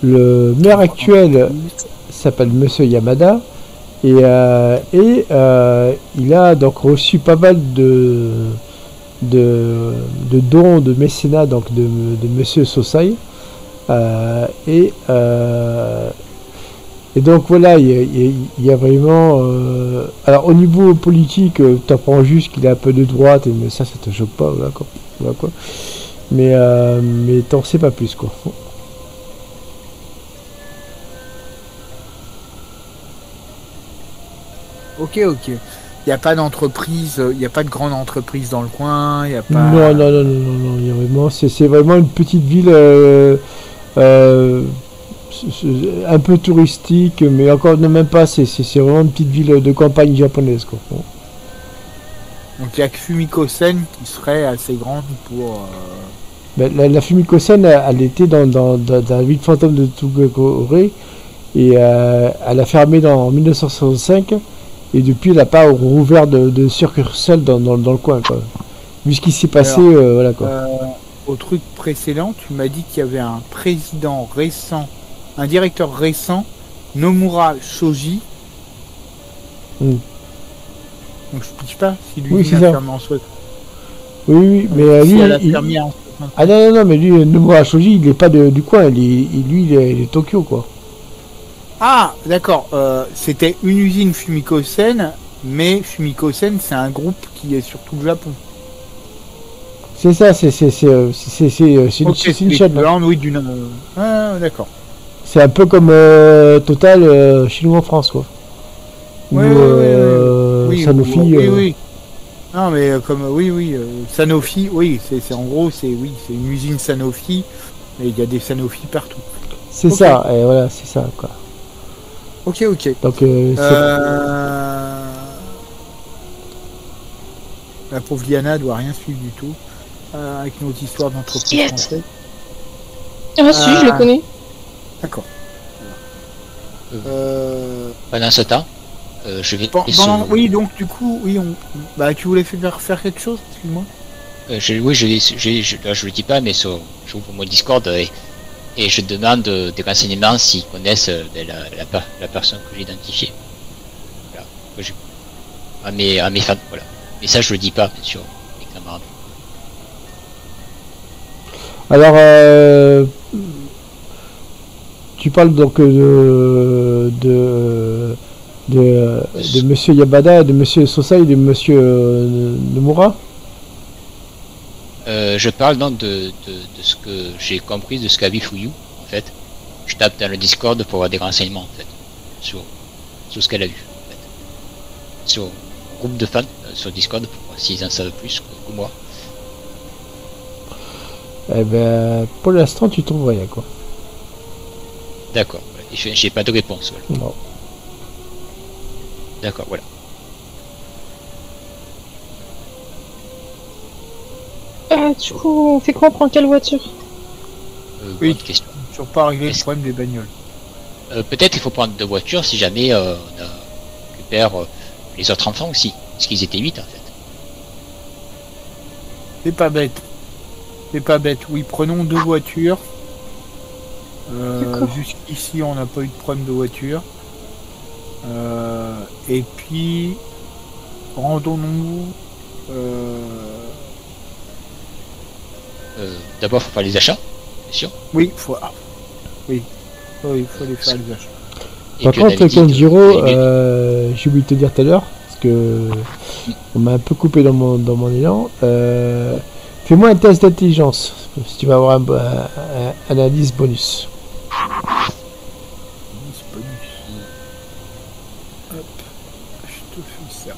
maire actuel s'appelle Monsieur Yamada et il a donc reçu pas mal de dons, de mécénat donc de Monsieur Sosai. Et donc voilà, il y a vraiment... alors au niveau politique, tu apprends juste qu'il est un peu de droite, mais ça te choque pas, voilà quoi. Voilà, quoi. Mais t'en sais pas plus quoi. Ok, ok. Il n'y a pas d'entreprise, il n'y a pas de grande entreprise dans le coin, il n'y a pas... Non, non, non, non, non, non, il y a vraiment, c'est vraiment une petite ville un peu touristique, mais encore ne même pas, c'est vraiment une petite ville de campagne japonaise quoi. Bon. Donc il n'y a que Fumiko-sen qui serait assez grande pour... Ben, la Fumiko-sen, elle était dans la ville fantôme de Togakure, et elle a fermé en 1965, et depuis elle n'a pas rouvert de succursale dans le coin quoi. Vu ce qui s'est passé, alors, voilà quoi. Au truc précédent, tu m'as dit qu'il y avait un président récent, un directeur récent, Nomura Shoji. Mm. Donc je ne sais pas si lui Oui, il c'est a ça. fermé en soi. Oui, mais Si lui, elle a fermé en 65. ah non, non, non, mais lui, Nomura Shoji, il n'est pas du coin, lui, il est Tokyo quoi. Ah, d'accord. C'était une usine Fumiko-sen, mais Fumiko-sen, c'est un groupe qui est sur tout le Japon. C'est ça, c'est une chaîne. Là. Oui, d'une... Ah, d'accord. C'est un peu comme Total chez nous en France quoi. Ou Oui, Sanofi. oui, oui. Non, mais comme oui, Sanofi, oui, c'est en gros, c'est une usine Sanofi, mais il y a des Sanofi partout. C'est Ok. ça, et voilà, c'est ça quoi. Ok, ok. Donc La pauvre Liana doit rien suivre du tout avec nos histoires d'entreprise Yes. française. Ah si, je le connais. D'accord. Pendant ce temps, je vais... Oui, donc du coup, oui, bah, tu voulais faire quelque chose, excuse-moi. Oui, là, je le dis pas, mais j'ouvre mon Discord et je demande des renseignements s'ils connaissent la personne que j'ai identifiée. Voilà. À mes fans, voilà. Mais ça, je le dis pas, bien sûr, mes camarades. alors, tu parles donc de Monsieur Yabada, de Monsieur Sosai et de Monsieur Nomura. Je parle donc de ce que j'ai compris de ce qu'a vu Fuyu, en fait. Je tape dans le Discord pour avoir des renseignements, en fait, sur ce qu'elle a vu, en fait. Sur le groupe de fans, sur Discord, pour voir s'ils en savent plus que moi. Eh ben, pour l'instant, tu trouves rien quoi. D'accord, voilà. Et j'ai pas de réponse, voilà. Non. D'accord, voilà. Du coup, on fait quoi? On prend quelle voiture? Oui. Bonne question. Toujours pas régler le Est-ce- problème des bagnoles. Peut-être il faut prendre 2 voitures si jamais on récupère les autres enfants aussi, parce qu'ils étaient 8 en fait. C'est pas bête. C'est pas bête. Oui, prenons 2 voitures. D'accord. Jusqu'ici, on n'a pas eu de problème de voiture. Et puis, rendons-nous. D'abord, il faut faire les achats, bien sûr. Oui, oui, il faut aller faire les achats. Et Par puis, on contre, avait dit que Kenjiro, les- j'ai oublié de te dire tout à l'heure, parce que on m'a un peu coupé dans mon élan. Fais-moi un test d'intelligence, si tu vas avoir un indice bonus. C'est pas difficile. Hop, je te fais ça.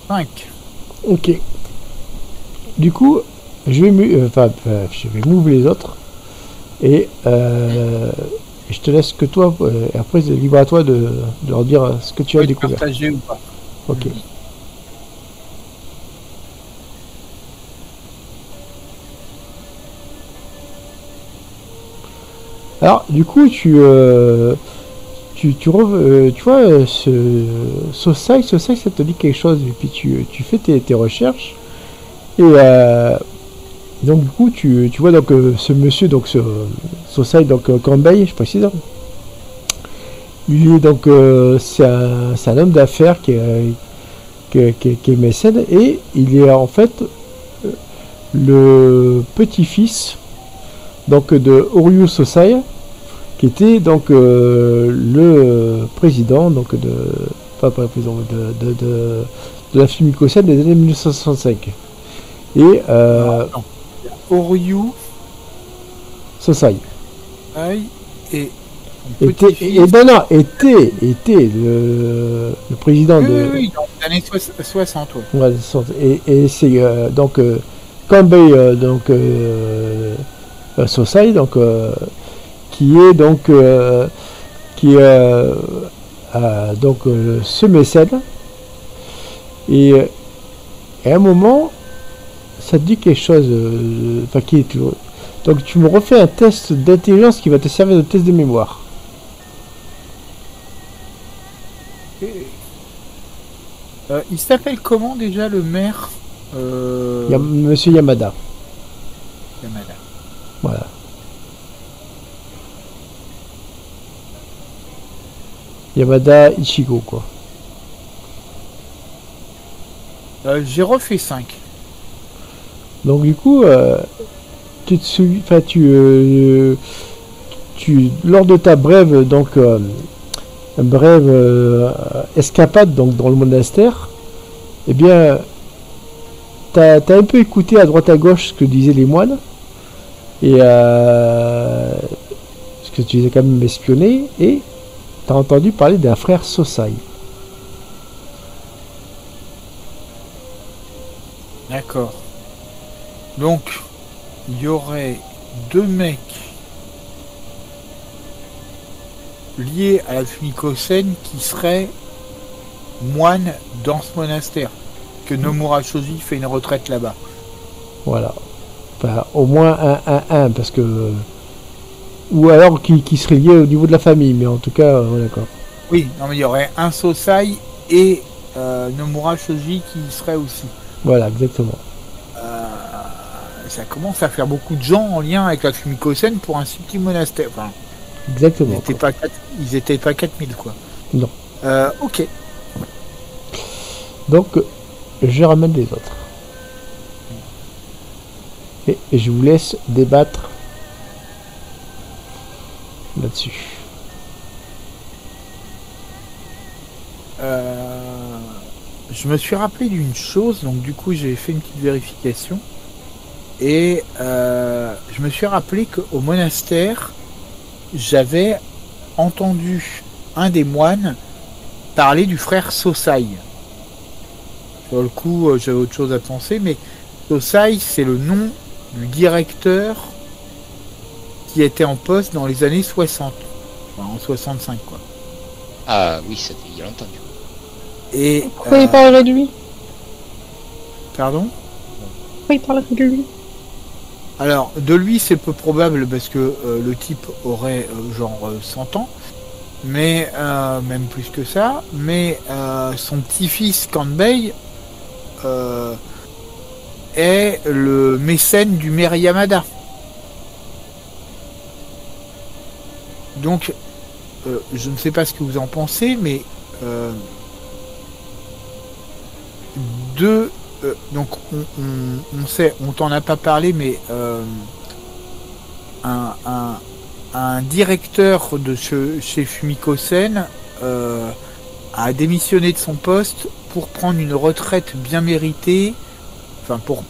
Cinq. Ok. Du coup, je vais move les autres. Et je te laisse que toi, et après c'est libre à toi de leur dire ce que tu as découvert. Partager ou pas. Ok. Alors, du coup, tu vois, Sosai, ça te dit quelque chose, et puis tu fais tes recherches, et donc du coup, tu vois donc ce monsieur, donc ce Sosai, donc Kanbei, je précise, il est donc c'est un homme d'affaires qui est mécène, et il est en fait le petit-fils donc de Horyu Sosai, qui était donc le président donc pas le président de la Fumiko-sen des années 1965. Et Non. Oryu Sosai Aïe et son était petit-fils. était le président Oui, de oui, oui, dans les années 60, ouais. ouais, et c'est donc Kanbei Sosai, donc qui est donc ce mécène, et à un moment ça te dit quelque chose, enfin qui est toujours. Donc tu me refais un test d'intelligence qui va te servir de test de mémoire. Il s'appelle comment déjà le maire Monsieur Yamada. Yamada. Voilà. Yamada Ichigo, quoi. J'ai refait 5. Donc du coup, tu te souviens, enfin tu lors de ta brève escapade donc dans le monastère, eh bien t'as un peu écouté à droite à gauche ce que disaient les moines, et parce que tu les as quand même espionnés, et t'as entendu parler d'un frère Sosai. D'accord. Donc, il y aurait 2 mecs liés à la Fumiko-sen qui seraient moines dans ce monastère. Que Nomura Shoji fait une retraite là-bas. Voilà. Enfin, au moins un, parce que... Ou alors qui serait lié au niveau de la famille, mais en tout cas, d'accord. Oui, non mais il y aurait un Sosai et Nomura Shoji qui serait aussi. Voilà, exactement. Ça commence à faire beaucoup de gens en lien avec la Fumiko-sen pour un si petit monastère. Enfin, Exactement. ils étaient pas 4000 quoi. Non. Ok. Donc, je ramène les autres. Et je vous laisse débattre là-dessus. Je me suis rappelé d'une chose, donc du coup j'ai fait une petite vérification. Et je me suis rappelé qu'au monastère, j'avais entendu un des moines parler du frère Sosai. Sur le coup, j'avais autre chose à penser, mais Sosai, c'est le nom du directeur qui était en poste dans les années 60. Enfin, en 65, quoi. Ah oui, c'était il y a longtemps. Et, Pourquoi il parlerait de lui? Pardon? Pourquoi il parlerait de lui? Alors, de lui, c'est peu probable parce que le type aurait genre 100 ans, mais même plus que ça. Mais son petit-fils Kanbei est le mécène du maire Yamada. Donc, je ne sais pas ce que vous en pensez, mais donc on sait, on t'en a pas parlé, mais un directeur de chez Fumiko-sen a démissionné de son poste pour prendre une retraite bien méritée, enfin pour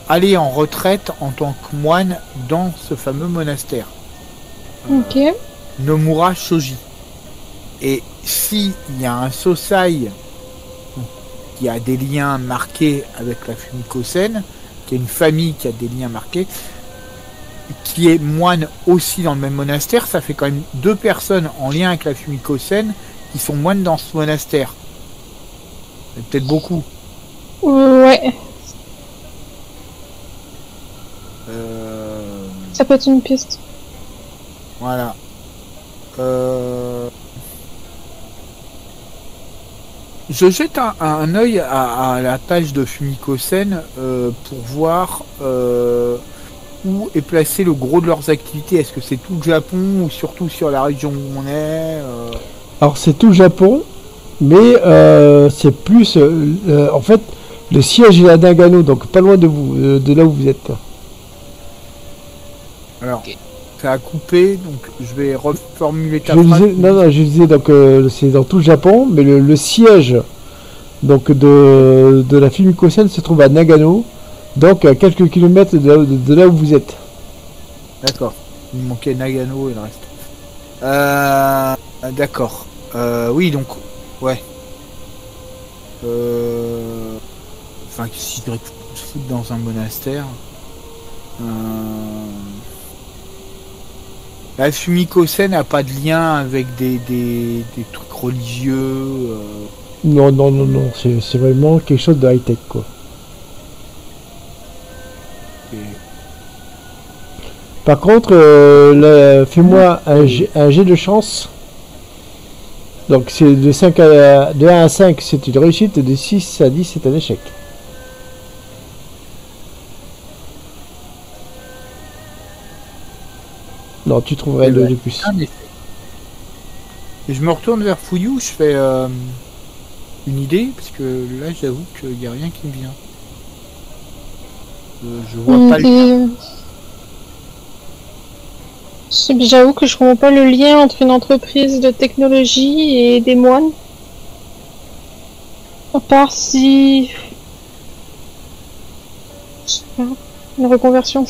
aller en retraite en tant que moine dans ce fameux monastère. Ok. Nomura Shoji. Et s'il y a un Sosai qui a des liens marqués avec la Fumiko-sen, qui est une famille qui a des liens marqués, qui est moine aussi dans le même monastère, ça fait quand même 2 personnes en lien avec la Fumiko-sen qui sont moines dans ce monastère. C'est peut-être beaucoup. Ouais. Ça peut être une piste. Voilà. Je jette un œil à la page de Fumiko-sen pour voir où est placé le gros de leurs activités? Est-ce que c'est tout le Japon ou surtout sur la région où on est Alors c'est tout le Japon, mais c'est plus... en fait, le siège est à Nagano, donc pas loin de vous, de là où vous êtes. Alors, Ok. ça a coupé, donc je vais reformuler ta Je phrase. disais, non, non, je disais donc c'est dans tout le Japon, mais le siège donc de la Fumiko-sen se trouve à Nagano, donc à quelques kilomètres de là où vous êtes. D'accord. Il me manquait Nagano et le reste. D'accord. Oui, donc, ouais. Enfin, si je dirais que se foutre dans un monastère. La Fumiko-sen n'a pas de lien avec des trucs religieux. Non, non, non, non, c'est vraiment quelque chose de high-tech, quoi. Et- Par contre, fais-moi un jet de chance. Donc c'est de 1 à 5, c'est une réussite, de 6 à 10, c'est un échec. Non, tu trouverais Eh ben, le plus. un effet. Et je me retourne vers Fuyou, je fais une idée, parce que là j'avoue qu'il n'y a rien qui me vient. Je vois pas le... J'avoue que je comprends pas le lien entre une entreprise de technologie et des moines. À part si... Je sais pas, une reconversion.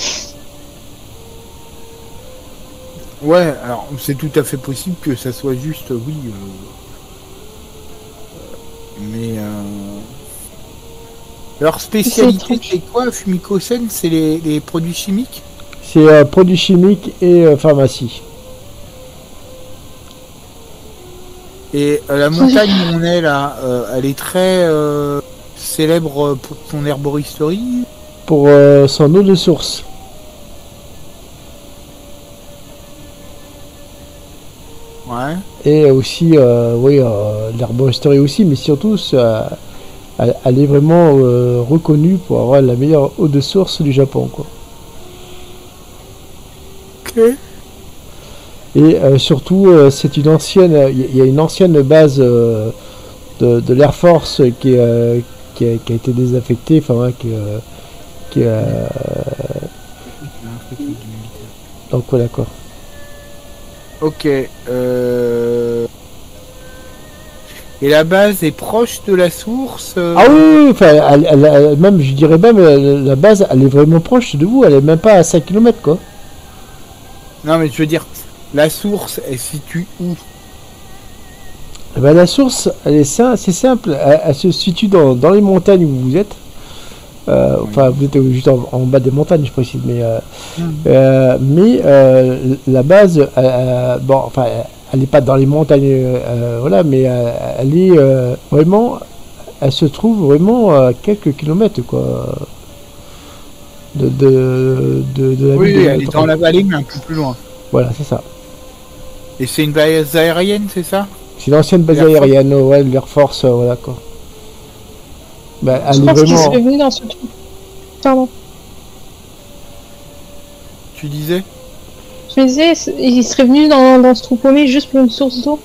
Ouais, alors c'est tout à fait possible que ça soit juste, oui. Mais... Leur spécialité, c'est quoi, Fumiko-sen? C'est les produits chimiques? C'est produits chimiques et pharmacie. Et la montagne où on est là, elle est très célèbre pour son herboristerie. Pour son eau de source. Ouais. Et aussi, oui, l'herboristerie aussi, mais surtout, elle est vraiment reconnue pour avoir la meilleure eau de source du Japon, quoi. Ok. Et surtout, c'est une ancienne, il y a une ancienne base de l'Air Force qui a été désaffectée, enfin, ouais, donc voilà, quoi. Ok. Et la base est proche de la source. Ah oui, oui, enfin, même, je dirais même, la base, elle est vraiment proche de vous, elle est même pas à 5 km, quoi. Non, mais je veux dire, la source, elle se situe où? Eh ben, la source, c'est simple, elle se situe dans les montagnes où vous êtes. Enfin, vous êtes juste en bas des montagnes, je précise, mais la base, bon, enfin, elle n'est pas dans les montagnes, voilà, mais elle est vraiment, elle se trouve vraiment à quelques kilomètres, quoi, de la Oui, ville de elle est dans la vallée, mais un peu plus loin. Voilà, c'est ça. Et c'est une base aérienne, c'est ça? C'est l'ancienne base L'Air Force. aérienne, ouais, l'Air Force, voilà, quoi. Ben, Je elle est pense qu'il vraiment... serait venu dans ce truc. Pardon. Tu disais? Je me disais, il serait venu dans ce trou paumé juste pour une source d'eau.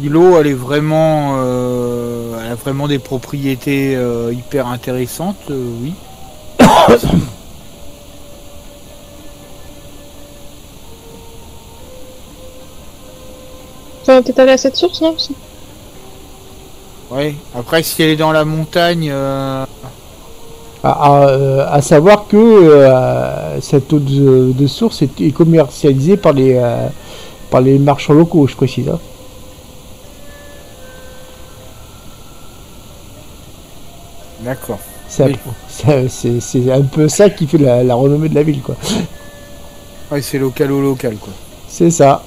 L'eau, elle est vraiment, elle a vraiment des propriétés hyper intéressantes, oui. Ça va peut-être aller à cette source, non? Ouais. Après, si elle est dans la montagne, À savoir que cette eau de source est commercialisée par les marchands locaux, je précise. Hein. d'accord. C'est Oui. c'est un peu ça qui fait la renommée de la ville, quoi. Ouais, c'est local au local, quoi. C'est ça.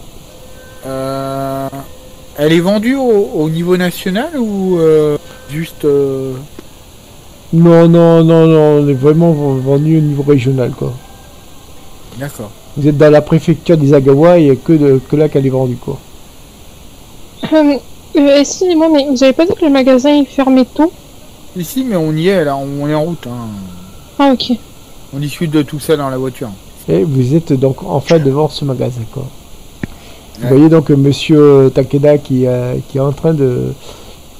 Elle est vendue au niveau national ou juste Non, non, non, non, on est vraiment vendu au niveau régional, quoi. D'accord. Vous êtes dans la préfecture d'Isagawa, il n'y a que là qu'elle est vendue, quoi. Excusez-moi, mais vous avez pas dit que le magasin il fermait tôt? Ici, mais on y est, là, on est en route. Hein. Ah, ok. On discute de tout ça dans la voiture. Et vous êtes donc enfin devant ce magasin, quoi. Vous Ouais. voyez donc monsieur Takeda qui est en train de...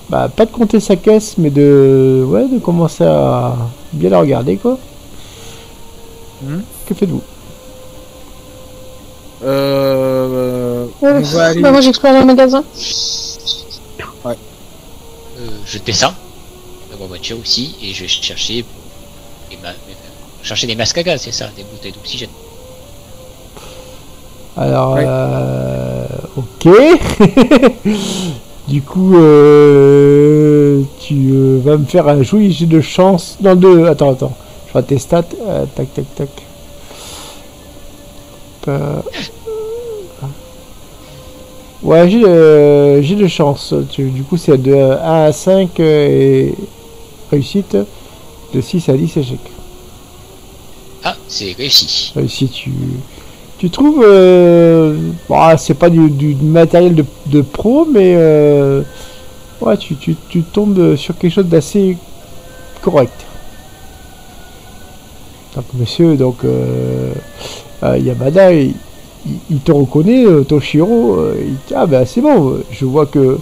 Bah, pas de compter sa caisse, mais de commencer à bien la regarder, quoi. Que faites-vous? On va aller... Bah, moi, j'explore le magasin. Je descends dans ma voiture aussi et je vais chercher chercher des masques à gaz, c'est ça, des bouteilles d'oxygène. Alors, Ouais. ok. Du coup, tu vas me faire un joli jet de chance. Non, attends. Je vois tes stats. Tac. Ouais, j'ai de chance. Du coup, c'est de 1 à 5 et réussite. De 6 à 10 échec. Ah, c'est réussi. Réussite, tu trouves... bon, c'est pas du matériel de pro, mais... ouais, tu tombes sur quelque chose d'assez correct. Donc, monsieur, donc... Yamada, il te reconnaît, Toshiro. Il dit, ah ben c'est bon, je vois que...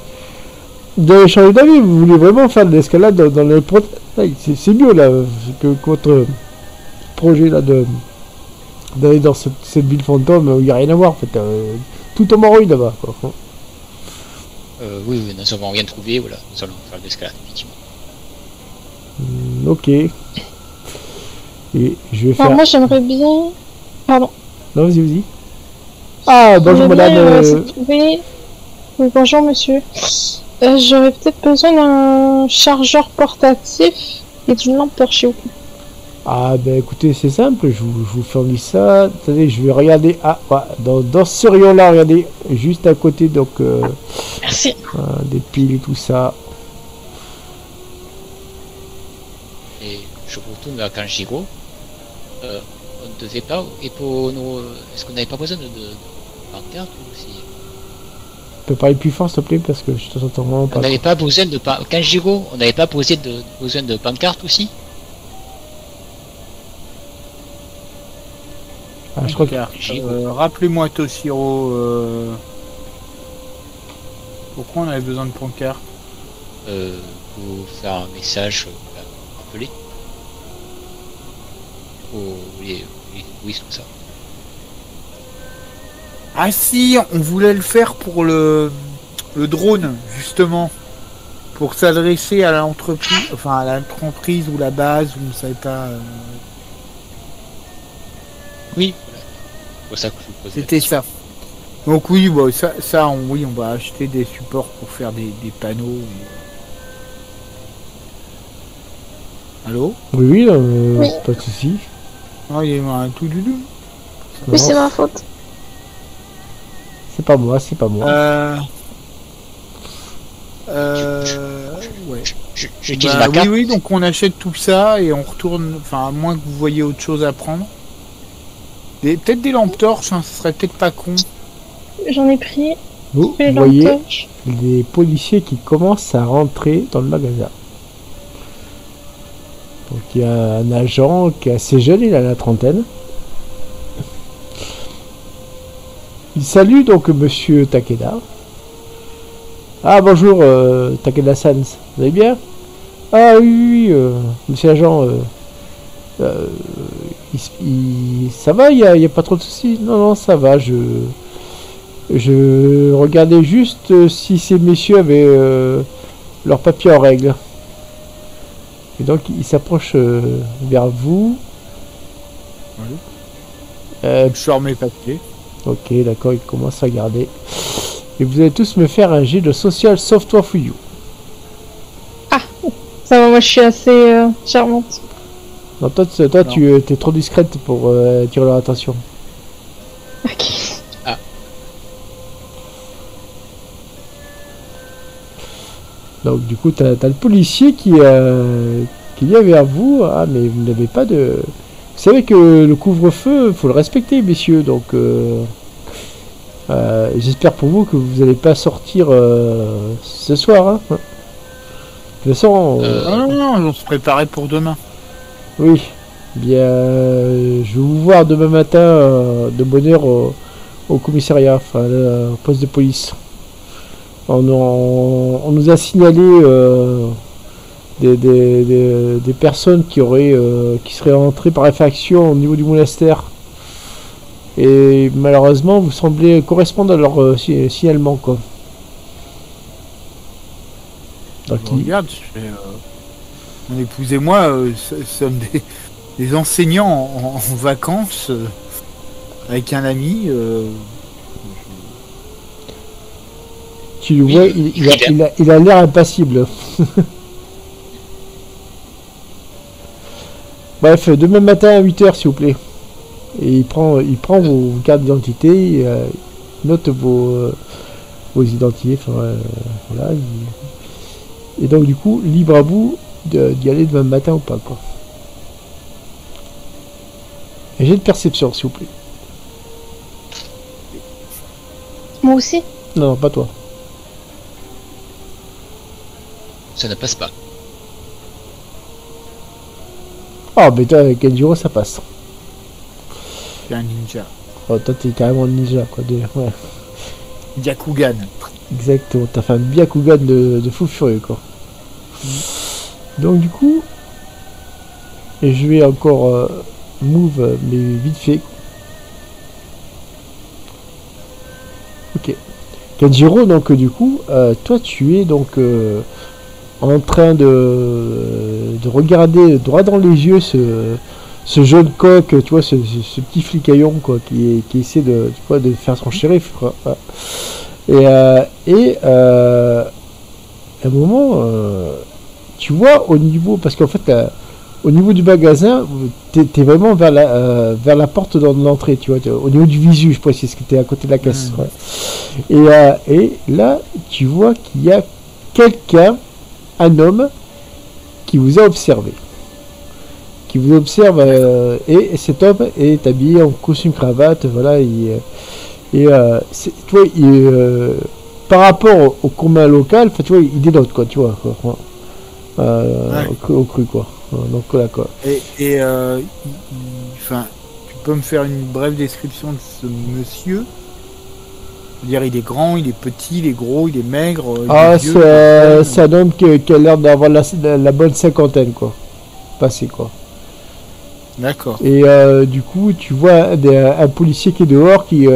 Vous avez changé d'avis, vous voulez vraiment faire de l'escalade dans le... C'est mieux, là, que votre projet, là, d'aller dans cette ville fantôme où il n'y a rien à voir, en fait. Tout en hémorroïde là-bas, quoi. Oui, nous n'avons rien trouvé, voilà, nous allons faire de l'escalade, effectivement. Ok. Et je vais Alors, faire... moi, j'aimerais bien. Pardon. Non, vas-y. Ah, bonjour J'aimerais bien, madame. essayer de trouver- Oui, bonjour, monsieur. J'aurais peut-être besoin d'un chargeur portatif et d'une lampe torchée au cul. Ah, ben écoutez, c'est simple, je vous fournis ça. Attendez, je vais regarder. Ah, ouais, dans ce rayon-là, regardez, juste à côté, donc, Merci. des piles et tout ça. Et je retourne vers Kanjiro. On ne devait pas, et pour nos... Est-ce qu'on n'avait pas besoin de pancarte ou si... Tu peux parler plus fort, s'il te plaît, parce que je te entends vraiment On pas. n'avait pas besoin de Kanjiro, on n'avait pas besoin de pancarte aussi? Ah, je crois que... Rappelez-moi, Toshiro, pourquoi on avait besoin de pancarte? Pour faire un message appelé oui, tout ça. Ah si, on voulait le faire pour le drone, justement. Pour s'adresser à l'entreprise, enfin à l'entreprise ou la base, ou on ne savait pas. Oui, voilà. C'est pour ça que je vous posais la C'était question. ça. Donc oui, bah, on va acheter des supports pour faire des panneaux. Allô? Oui, Oui. pas de soucis. Ah, il y a un tout du tout. Oui, c'est ma faute. C'est pas moi. Ouais. J'utilise Bah, ma carte. oui, donc on achète tout ça et on retourne, enfin à moins que vous voyez autre chose à prendre. Peut-être des lampes torches, hein, ce serait peut-être pas con. J'en ai pris. Vous Les lampes voyez torches. les policiers qui commencent à rentrer dans le magasin. Donc il y a un agent qui est assez jeune, il a la trentaine. Il salue donc monsieur Takeda. Ah bonjour Takeda-san, vous allez bien? Ah oui, monsieur l'agent, ça va, il y a pas trop de soucis? Non, ça va, je regardais juste si ces messieurs avaient leurs papiers en règle. Et donc il s'approche vers vous. Oui. Euh, Je sors mes papiers. ok, d'accord, il commence à regarder. Et vous allez tous me faire un jet de social software for you. Ça va, moi, je suis assez charmante. Non, toi Non. tu es trop discrète pour attirer leur attention. Ok. Donc du coup, t'as le policier qui vient vers vous. Ah, mais vous n'avez pas de... Vous savez que le couvre-feu, faut le respecter, messieurs. Donc, j'espère pour vous que vous n'allez pas sortir ce soir. Hein. De toute façon, Non, on se préparait pour demain. oui. Bien, je vais vous voir demain matin de bonne heure au commissariat, enfin au poste de police. On nous a signalé des personnes qui seraient entrées par effraction au niveau du monastère. Et malheureusement, vous semblez correspondre à leur signalement, quoi. Donc, Regarde, mon épouse et moi sommes des enseignants en vacances avec un ami. tu le vois, il a l'air impassible. Bref, demain matin à 8 h s'il vous plaît. Et il prend vos cartes d'identité, il note vos identités, enfin, voilà. Et donc du coup, libre à vous d'y aller demain matin ou pas, quoi. Et j'ai de perception, s'il vous plaît. Moi aussi. Non, non, pas toi. Ça ne passe pas. Oh, mais toi, avec Kenjiro, ça passe. C'est un ninja. Oh, toi, t'es carrément ninja, quoi. Ouais. Byakugan. Exactement, t'as fait un Byakugan de fou furieux, quoi. Donc, du coup, et je vais encore move, mais vite fait. Ok. Kenjiro, donc, du coup, toi, tu es donc en train de regarder droit dans les yeux ce jeune coq, tu vois, ce petit flicaillon, quoi, qui essaie de faire son shérif, quoi. Et à un moment, tu vois au niveau, parce qu'en fait, au niveau du magasin, t'es vraiment vers la porte de l'entrée, tu vois, au niveau du visu, je précise, ce qui était à côté de la caisse. Ouais. Et là, tu vois qu'il y a quelqu'un, un homme, qui vous a observé. Qui vous observe, et cet homme est habillé en costume cravate, voilà, tu vois, par rapport au commun local, tu vois, il dénote, quoi, tu vois, quoi, au cru, quoi. Donc là, quoi. Enfin, tu peux me faire une brève description de ce monsieur? Je veux dire, il est grand, il est petit, il est gros, il est maigre. C'est un homme qui a l'air d'avoir la bonne cinquantaine, quoi. Passé, quoi. D'accord. Et du coup, tu vois un policier qui est dehors qui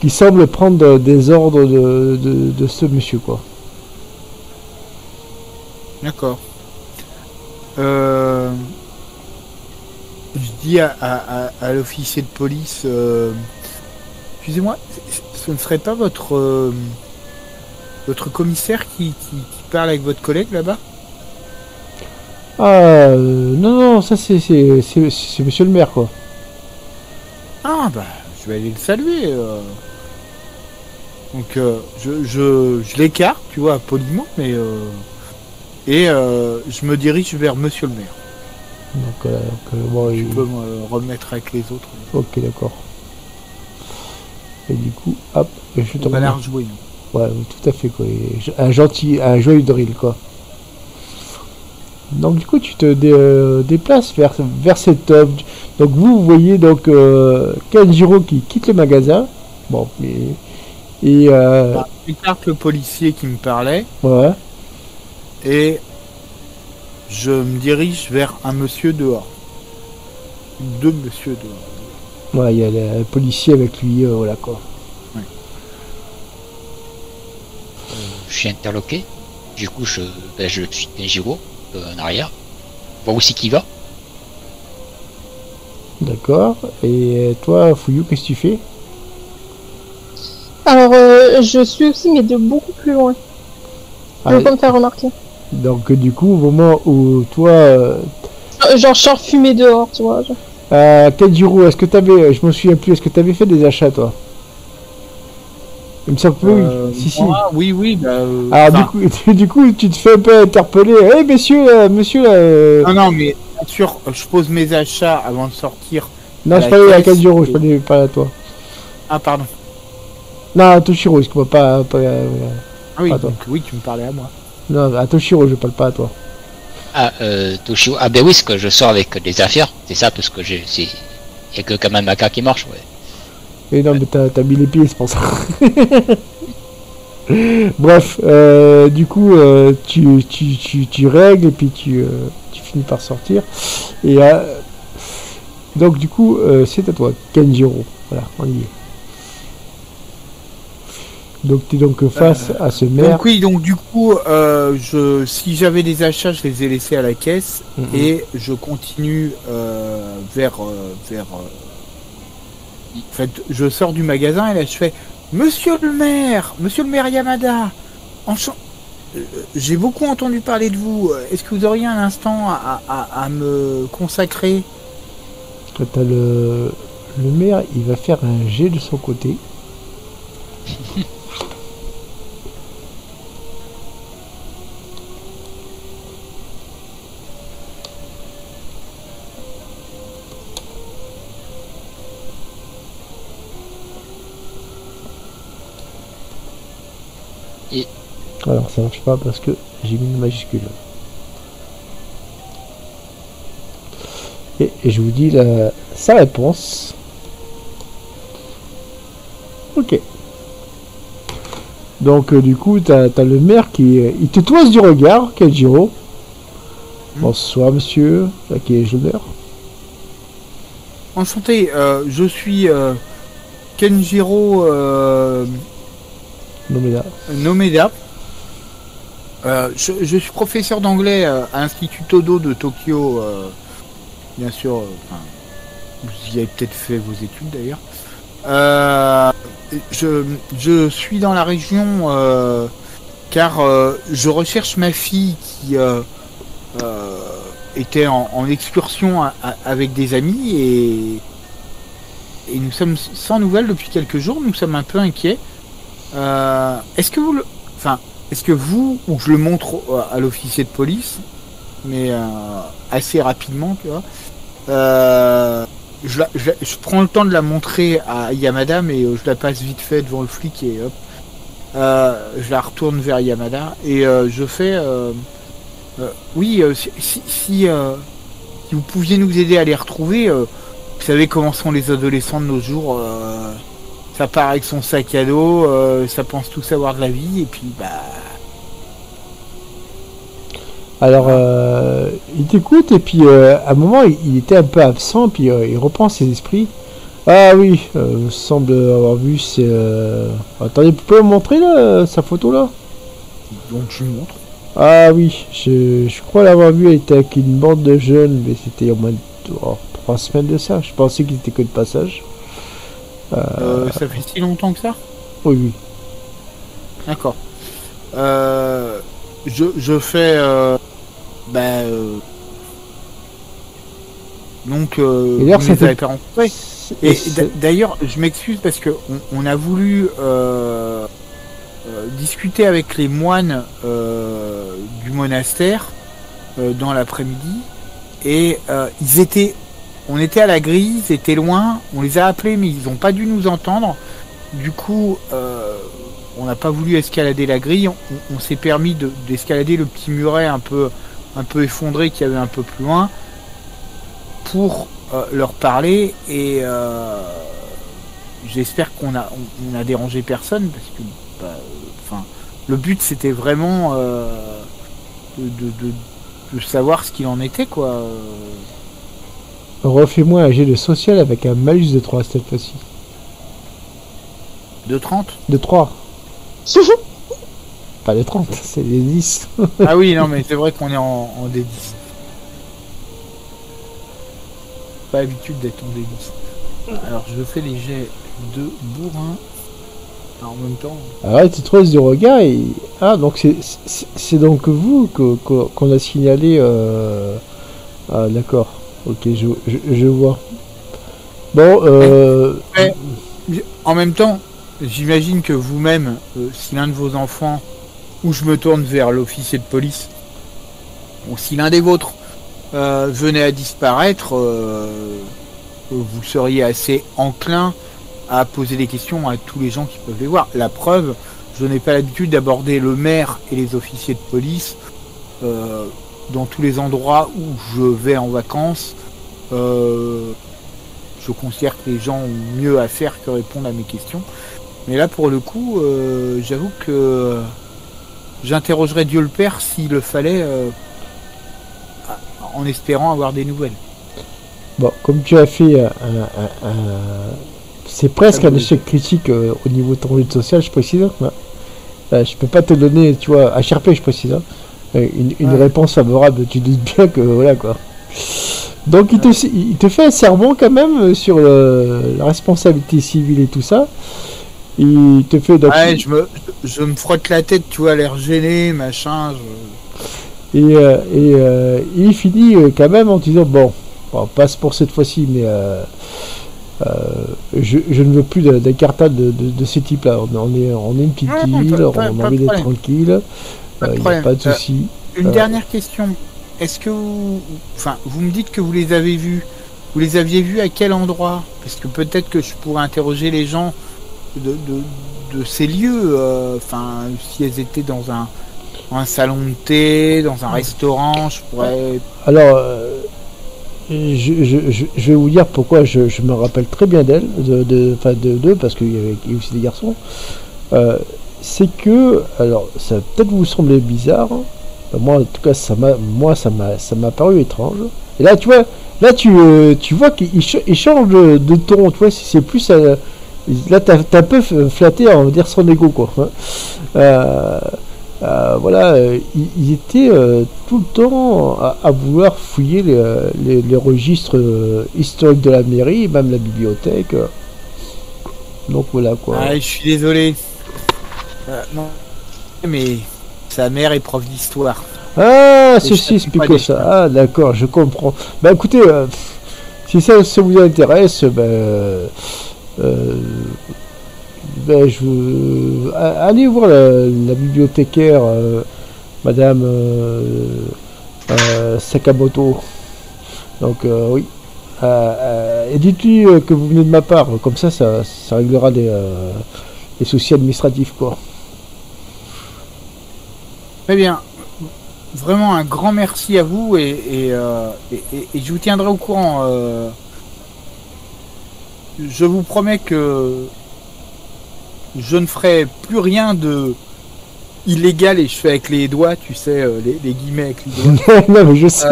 semble prendre des ordres de ce monsieur, quoi. D'accord. Je dis à l'officier de police, excusez-moi, ce ne serait pas votre commissaire qui parle avec votre collègue là-bas? Non, ça c'est monsieur le maire, quoi. Ah bah, je vais aller le saluer. Donc je l'écarte, tu vois, poliment, mais je me dirige vers monsieur le maire. Donc bon, je peux me remettre avec les autres. Ok, d'accord. Et du coup, hop, je te remets. On va jouer. Ouais, tout à fait, quoi. Un joyeux drill, quoi. Donc du coup, tu te déplaces vers cet homme. Donc vous voyez donc Kenjiro qui quitte le magasin. Bon, j'écarte le policier qui me parlait. Ouais. Et je me dirige vers un monsieur dehors. Deux messieurs dehors. Ouais, il y a le policier avec lui, voilà, quoi. Ouais. Je suis interloqué. Du coup, je suis Kenjiro en arrière. Voir aussi qui va. D'accord. Et toi, Fuyu, qu'est-ce que tu fais? Alors, je suis aussi, mais de beaucoup plus loin. Je veux pas me faire remarquer. Donc, du coup, au moment où toi... genre, je sors fumer dehors, tu vois. Kenjiro, est-ce que t'avais... Je me souviens plus, est-ce que t'avais fait des achats, toi? Il me semble que oui. Si. Oui. Alors, du coup, tu te fais un peu interpeller. Eh, monsieur... Non, mais bien sûr, je pose mes achats avant de sortir. Non, je parlais à Kenjiro, je parlais pas à toi. Ah, pardon. Non, à Toshiro, excuse-moi, pas ah oui, pas à toi. donc, oui, tu me parlais à moi. Non, à Toshiro, je parle pas à toi. Toshio. Ah ben oui, ce que je sors avec des affaires, c'est ça, parce que il y a que quand même Maka qui marche, ouais. Et non, mais t'as mis les pieds, c'est pour ça. Bref, du coup, tu règles et puis tu finis par sortir. Et donc, du coup, c'est à toi, Kenjiro. Voilà, on y est. Donc, tu es donc face à ce maire. Donc oui, donc du coup, si j'avais des achats, je les ai laissés à la caisse et je continue vers. En fait, je sors du magasin et là, je fais Monsieur le maire Yamada, j'ai beaucoup entendu parler de vous. Est-ce que vous auriez un instant à me consacrer? T'as le maire, il va faire un jet de son côté. Alors ça marche pas parce que j'ai mis une majuscule. Et je vous dis sa réponse. Ok. Donc du coup t'as le maire il te toise du regard, Kenjiro. Bonsoir monsieur, à qui ai-je l'honneur? Enchanté, je suis Kenjiro Nomeda. Je suis professeur d'anglais à l'Institut Todo de Tokyo, bien sûr, vous y avez peut-être fait vos études d'ailleurs. Je suis dans la région car je recherche ma fille qui était en excursion avec des amis et nous sommes sans nouvelles depuis quelques jours, nous sommes un peu inquiets. Est-ce que vous, ou je le montre à l'officier de police, mais assez rapidement, tu vois, je prends le temps de la montrer à Yamada, mais je la passe vite fait devant le flic et hop, je la retourne vers Yamada et je fais, oui, si vous pouviez nous aider à les retrouver, vous savez comment sont les adolescents de nos jours. Ça part avec son sac à dos, ça pense tout savoir de la vie, et puis bah... Alors, il t'écoute, et puis à un moment, il était un peu absent, puis il reprend ses esprits. Ah oui, il semble avoir vu, c'est... Attendez, vous pouvez me montrer là, sa photo là? Donc je lui montre. Ah oui, je crois l'avoir vu, elle était avec une bande de jeunes, mais c'était au moins 3 semaines de ça. Je pensais qu'il était que de passage. Ça fait si longtemps que ça? Oui, oui. D'accord. Je fais... donc, vous ne les avez pas rencontrés. Et d'ailleurs, je m'excuse parce que on a voulu discuter avec les moines du monastère dans l'après-midi et on était à la grille, c'était loin, on les a appelés mais ils n'ont pas dû nous entendre. Du coup, on n'a pas voulu escalader la grille, on s'est permis d'escalader le petit muret un peu effondré qu'il y avait un peu plus loin pour leur parler et j'espère qu'on a dérangé personne parce que le but c'était vraiment de savoir ce qu'il en était quoi. Refais-moi un jet de social avec un malus de 3 cette fois-ci. De 30? De 3. Pas de 30, c'est des 10. Ah oui, non mais c'est vrai qu'on est en D10. Pas l'habitude d'être en D10. Alors je fais les jets de bourrin. Alors, en même temps... Alors tu trouves du regard et... Ah donc c'est donc vous qu'on a signalé... Ah d'accord. Ok, je vois. Bon, en même temps, j'imagine que vous-même, si l'un de vos enfants, ou je me tourne vers l'officier de police, ou si l'un des vôtres venait à disparaître, vous seriez assez enclin à poser des questions à tous les gens qui peuvent les voir. La preuve, je n'ai pas l'habitude d'aborder le maire et les officiers de police dans tous les endroits où je vais en vacances, je considère que les gens ont mieux à faire que répondre à mes questions. Mais là, pour le coup, j'avoue que j'interrogerais Dieu le Père s'il le fallait, en espérant avoir des nouvelles. Bon, comme tu as fait c'est presque un échec critique au niveau de ton lutte sociale, je précise. Ouais. Je peux pas te donner, tu vois, HRP, je précise, hein, une réponse favorable. Tu dis bien que voilà quoi. Donc il te fait un sermon quand même sur la responsabilité civile et tout ça. Il te fait donc. Ouais, je me frotte la tête, tu vois, l'air gêné, machin. Et il finit quand même en disant bon, on passe pour cette fois-ci, mais je ne veux plus d'incartade de ces types-là. On est une petite ville, on a envie d'être tranquille. Il n'y a pas de souci. Une dernière question. Est-ce que vous me dites que vous les avez vus. Vous les aviez vus à quel endroit? Parce que peut-être que je pourrais interroger les gens de ces lieux. Si elles étaient dans un salon de thé, dans un restaurant, je pourrais. Alors, je vais vous dire pourquoi je me rappelle très bien d'elles, d'eux, parce qu'il y avait aussi des garçons. C'est que, alors, ça va peut-être vous sembler bizarre. Moi, en tout cas, ça m'a paru étrange. Et là, tu vois qu'il change de ton. Tu vois, c'est plus. Là, t'as un peu flatté, on va dire, son ego, quoi. Voilà, ils étaient tout le temps à vouloir fouiller les registres historiques de la mairie, même la bibliothèque. Donc voilà, quoi. Ah, je suis désolé. Non, mais sa mère est prof d'histoire. Ah, ceci explique ça. Ah, d'accord, je comprends. Bah écoutez, si ça vous intéresse, allez voir la bibliothécaire, Madame Sakamoto. Donc oui. Et dites-lui que vous venez de ma part. Comme ça réglera les soucis administratifs, quoi. Très bien. Vraiment un grand merci à vous et je vous tiendrai au courant. Je vous promets que je ne ferai plus rien de illégal et je fais avec les doigts, tu sais, les guillemets avec les doigts. Non mais je sais,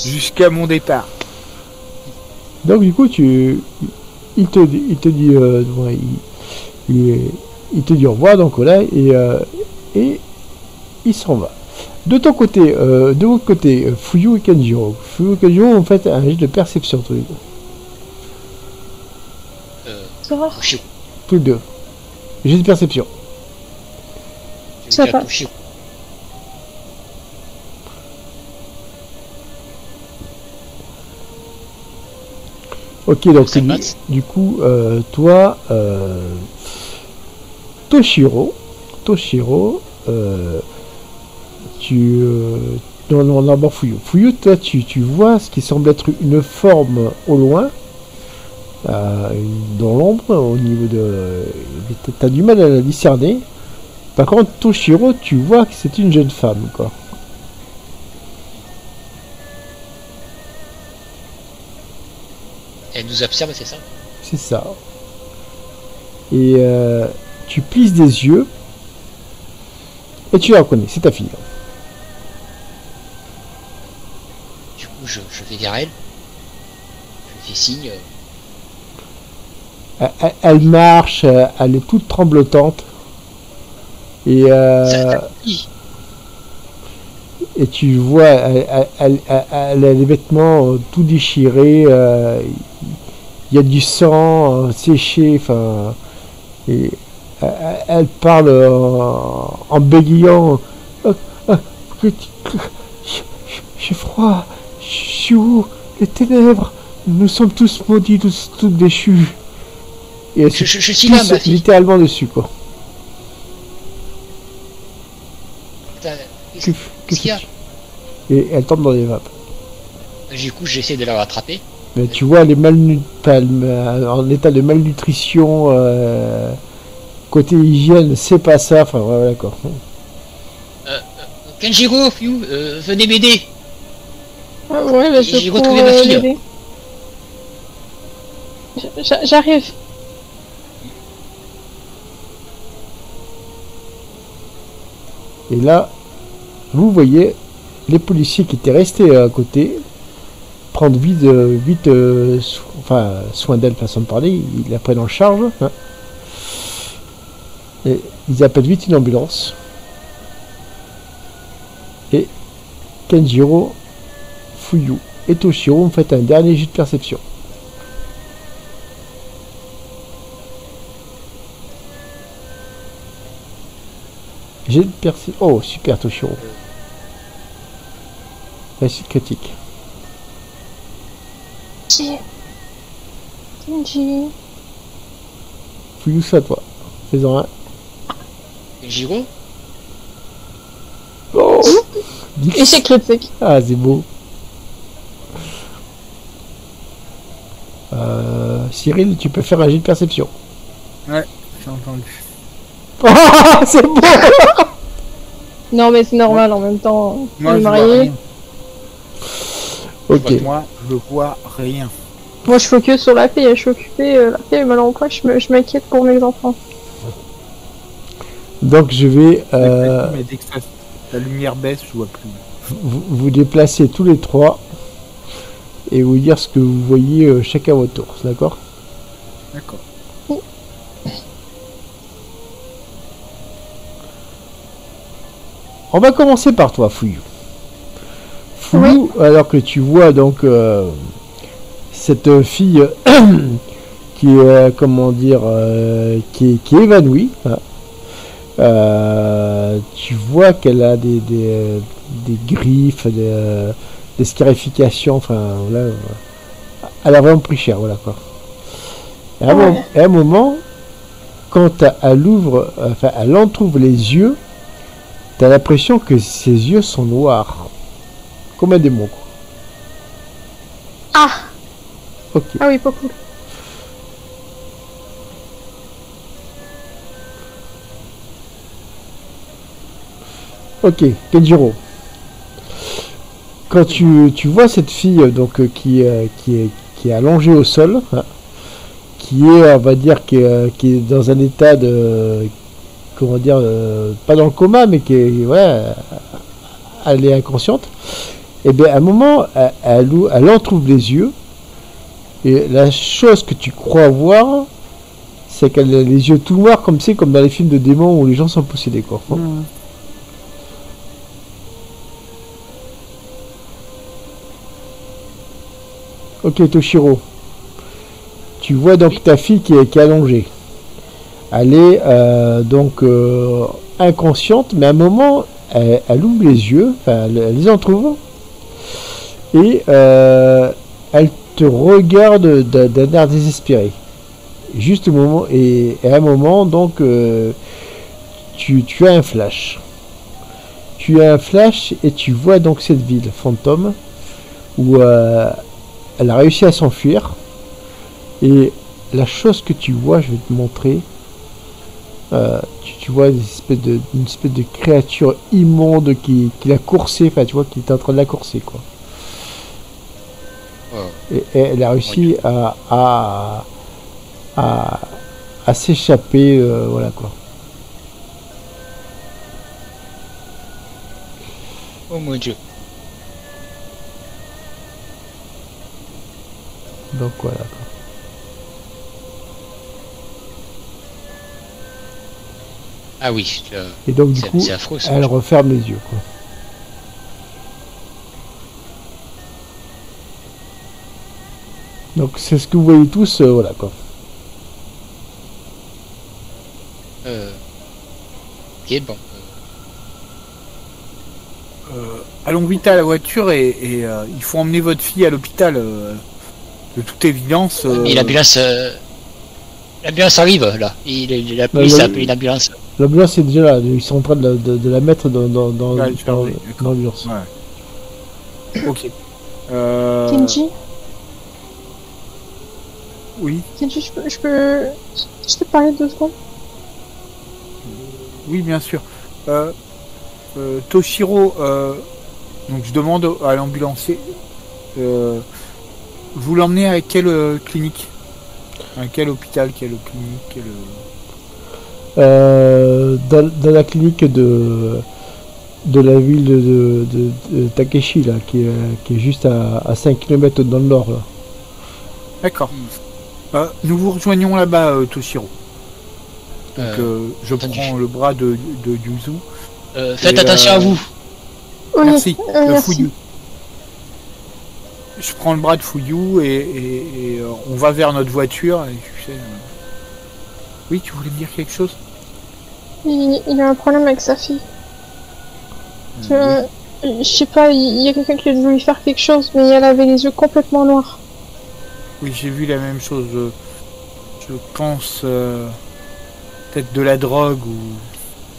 jusqu'à mon départ. Donc du coup il te dit il te dit au revoir, donc là et il s'en va. De ton côté, de votre côté, Fuyu et Kenjiro. Fuyu et Kenjiro ont fait un jet de perception tous les deux. Tous les deux. Jet de perception. Ça va. Ok, donc du coup, toi, Toshiro, non, Fuyu, toi, tu vois ce qui semble être une forme au loin, dans l'ombre, au niveau de... T'as du mal à la discerner. Par contre, Toshiro, tu vois que c'est une jeune femme, quoi. Elle nous observe, c'est ça? C'est ça. Et tu plisses des yeux et tu la reconnais, c'est ta fille. Du coup, je vais vers elle. Je fais signe. Elle marche, elle est toute tremblotante. Et tu vois, elle a les vêtements tout déchirés. Il y a du sang séché. Enfin, et elle parle en bégayant. J'ai froid. Je suis où? Les ténèbres. Nous sommes tous maudits, tous déchus. Et elle je suis là, ma fille. Littéralement dessus, quoi. Qu'est-ce qu'il y a? Et elle tombe dans les vapes. Du coup, j'essaie de la rattraper. Mais tu vois, elle est en état de malnutrition. Côté hygiène, c'est pas ça. Enfin, voilà, quoi. Kenjiro, Fuyou, venez m'aider. Ah ouais, bah, J'ai je retrouvé cours, ma fille. l'aider. J'arrive. Et là, vous voyez les policiers qui étaient restés à côté prendre vite soin d'elle, façon de parler, ils la prennent en charge. Hein. Et ils appellent vite une ambulance. Et Kenjiro, Fuyou et Toshiro ont fait un dernier jet de perception. Jet de perception. Oh, super Toshiro. Réussite critique. Kenji. Fuyou, c'est à toi. Fais-en un. Kenjiro. Oh Échec critique. Ah, c'est beau. Cyril, tu peux faire un jet de perception. Ouais, j'ai entendu. Oh, c'est beau. Non, mais c'est normal en même temps. Moi, On est je vois mariés. rien. Ok. Moi, je vois rien. Moi, je focus sur la fille. Je suis occupée. La fille est mal en point. Je m'inquiète pour mes enfants. Donc je vais Mais dès que la lumière baisse, je vois plus. vous déplacer tous les trois et vous dire ce que vous voyez chacun à votre tour, d'accord? D'accord. On va commencer par toi, Fuyou. Fuyou, alors que tu vois donc cette fille qui est, comment dire, qui est évanouie, hein. Tu vois qu'elle a des griffes, des scarifications, enfin là, elle a vraiment pris cher, voilà quoi. Et à un moment, quand elle ouvre, enfin elle entrouvre les yeux, t'as l'impression que ses yeux sont noirs, comme un démon quoi. Ah. Ok. Ah oui, pas cool. Ok, Kenjiro. Quand tu vois cette fille donc qui est allongée au sol, hein, qui est, on va dire, qui est dans un état de, comment dire, pas dans le coma, mais qui est, ouais, elle est inconsciente. Et bien à un moment, elle entrouvre les yeux, et la chose que tu crois voir, c'est qu'elle a les yeux tout noirs, comme c'est comme dans les films de démons où les gens sont possédés quoi. Ok, Toshiro. Tu vois donc ta fille qui est allongée. Elle est donc inconsciente, mais à un moment, elle ouvre les yeux, enfin, elle les entrouvre, et elle te regarde d'un air désespéré. Juste au moment, et à un moment, donc, tu as un flash. Tu as un flash et tu vois donc cette ville fantôme où elle a réussi à s'enfuir. Et la chose que tu vois, je vais te montrer. Tu vois une espèce de créature immonde qui l'a coursé, enfin tu vois qui est en train de la courser quoi. Et elle a réussi à s'échapper, voilà quoi. Oh mon dieu. Donc voilà quoi. Ah oui, Et donc du coup, c'est affreux, ça. elle referme les yeux quoi. Donc c'est ce que vous voyez tous, voilà quoi. Ok, bon. Allons vite à la voiture et il faut emmener votre fille à l'hôpital. De toute évidence. Mais l'ambulance arrive là. La police a appelé l'ambulance. L'ambulance est déjà là, ils sont en train de la mettre dans l'ambulance. Ouais. Ok. Kenji, Oui, Kenji, je peux te parler 2 secondes? oui, bien sûr. Toshiro, donc je demande à l'ambulancier, vous l'emmenez à quelle clinique? À quel hôpital, quelle clinique, dans la clinique de la ville de Takeshi, là, qui est juste à 5 km dans le nord. Là. D'accord. Nous vous rejoignons là-bas, Toshiro. Donc je prends le bras de Yuzu. Faites attention à vous. Oui, Merci, de merci. Fuyu. Je prends le bras de Fuyu et on va vers notre voiture. Et tu sais, Oui, tu voulais me dire quelque chose? Il a un problème avec sa fille. Je sais pas, il y a quelqu'un qui a dû lui faire quelque chose, mais elle avait les yeux complètement noirs. Oui, j'ai vu la même chose. Je pense peut-être de la drogue ou...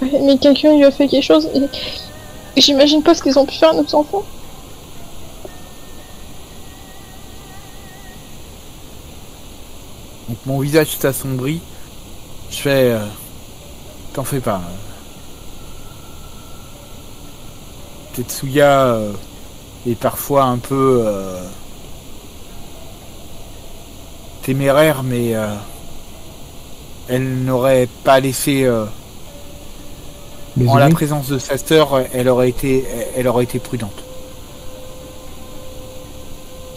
Mais quelqu'un lui a fait quelque chose et j'imagine pas ce qu'ils ont pu faire à nos enfants. Donc mon visage s'assombrit. Je fais... T'en fais pas. Tetsuya est parfois un peu téméraire, mais elle n'aurait pas laissé Mais en la présence de sa sœur, elle aurait été prudente.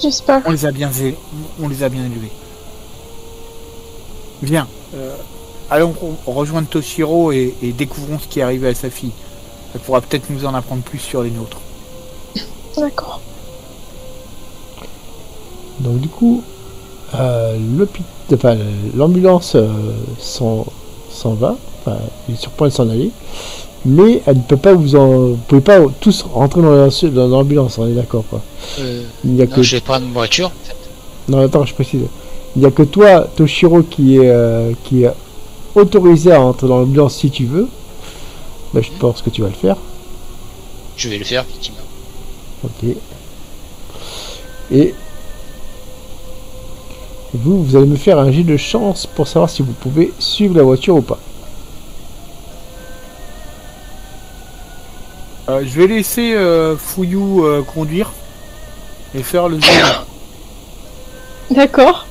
J'espère. On les a bien élevés. Viens, allons rejoindre Toshiro et découvrons ce qui est arrivé à sa fille. Elle pourra peut-être nous en apprendre plus sur les nôtres. D'accord. Donc du coup, l'ambulance s'en va, enfin, il est sur le point de s'en aller, mais elle ne peut pas vous pouvez pas tous rentrer dans l'ambulance, on est d'accord quoi. Il y a Non, je vais prendre une voiture. En fait. Non, attends, je précise. Il n'y a que toi, Toshiro, qui est autorisé à entrer dans l'ambulance si tu veux. Ben, je pense que tu vas le faire. Je vais le faire, effectivement. Ok. Et vous allez me faire un jet de chance pour savoir si vous pouvez suivre la voiture ou pas. Je vais laisser Fuyu conduire et faire le jeu. D'accord.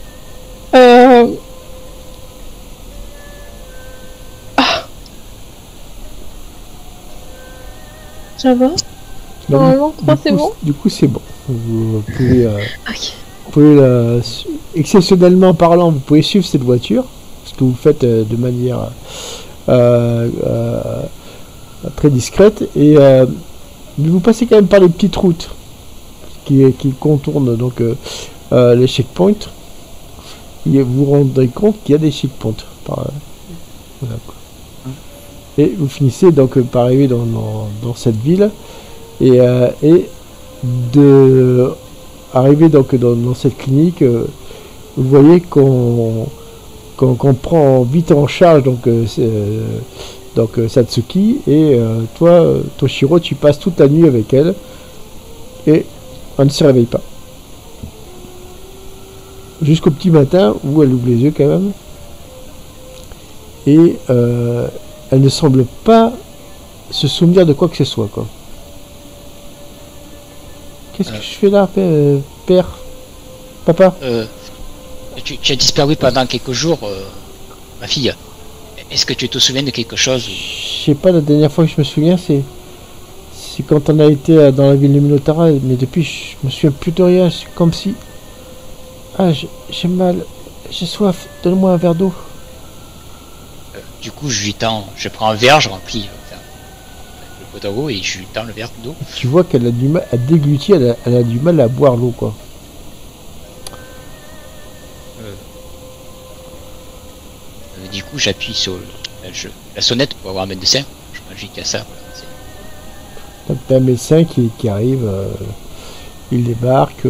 Ça va? Normalement, 3 c'est bon? Du coup, c'est bon. Vous pouvez, Ok. vous pouvez exceptionnellement parlant, vous pouvez suivre cette voiture, ce que vous faites de manière très discrète, et mais vous passez quand même par les petites routes qui contournent donc les checkpoints. Et vous vous rendrez compte qu'il y a des checkpoints. Voilà, quoi. Et vous finissez donc par arriver dans cette ville et de arriver donc dans cette clinique. Vous voyez qu'on prend vite en charge donc Satsuki, et toi Toshiro, tu passes toute la nuit avec elle et elle ne se réveille pas jusqu'au petit matin où elle ouvre les yeux quand même, et elle ne semble pas se souvenir de quoi que ce soit, quoi. Qu'est-ce que je fais là, père? Papa? Tu as disparu pendant quelques jours, ma fille. Est-ce que tu te souviens de quelque chose? Je sais pas, la dernière fois que je me souviens, c'est quand on a été dans la ville de Minotara, mais depuis, je me souviens plus de rien. C'est comme si... Ah, j'ai mal, j'ai soif, donne-moi un verre d'eau. Du coup, je prends un verre, je remplis le pot d'eau et je lui tends le verre d'eau. Tu vois qu'elle a du mal à déglutir, elle a du mal à boire l'eau, quoi. Du coup, j'appuie sur la sonnette pour avoir un médecin. Je m'agis qu'à ça. Donc t'as un médecin qui arrive, il débarque.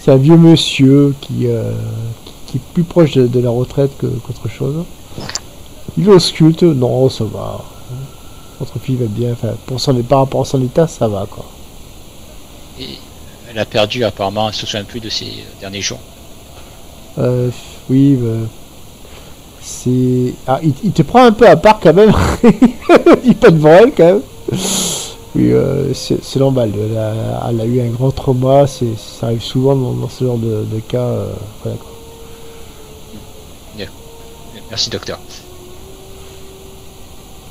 C'est un vieux monsieur qui est plus proche de la retraite qu'autre chose. Il ausculte, non, ça va. Votre fille va bien, enfin, par rapport à son état, ça va, quoi. Et elle a perdu, apparemment, elle se souvient plus de ses derniers jours. Oui, c'est... Ah, il te prend un peu à part quand même. Il dit pas devant elle quand même. Oui, c'est normal. Elle a eu un grand trauma. Ça arrive souvent dans ce genre de cas. Voilà, quoi. Merci, docteur.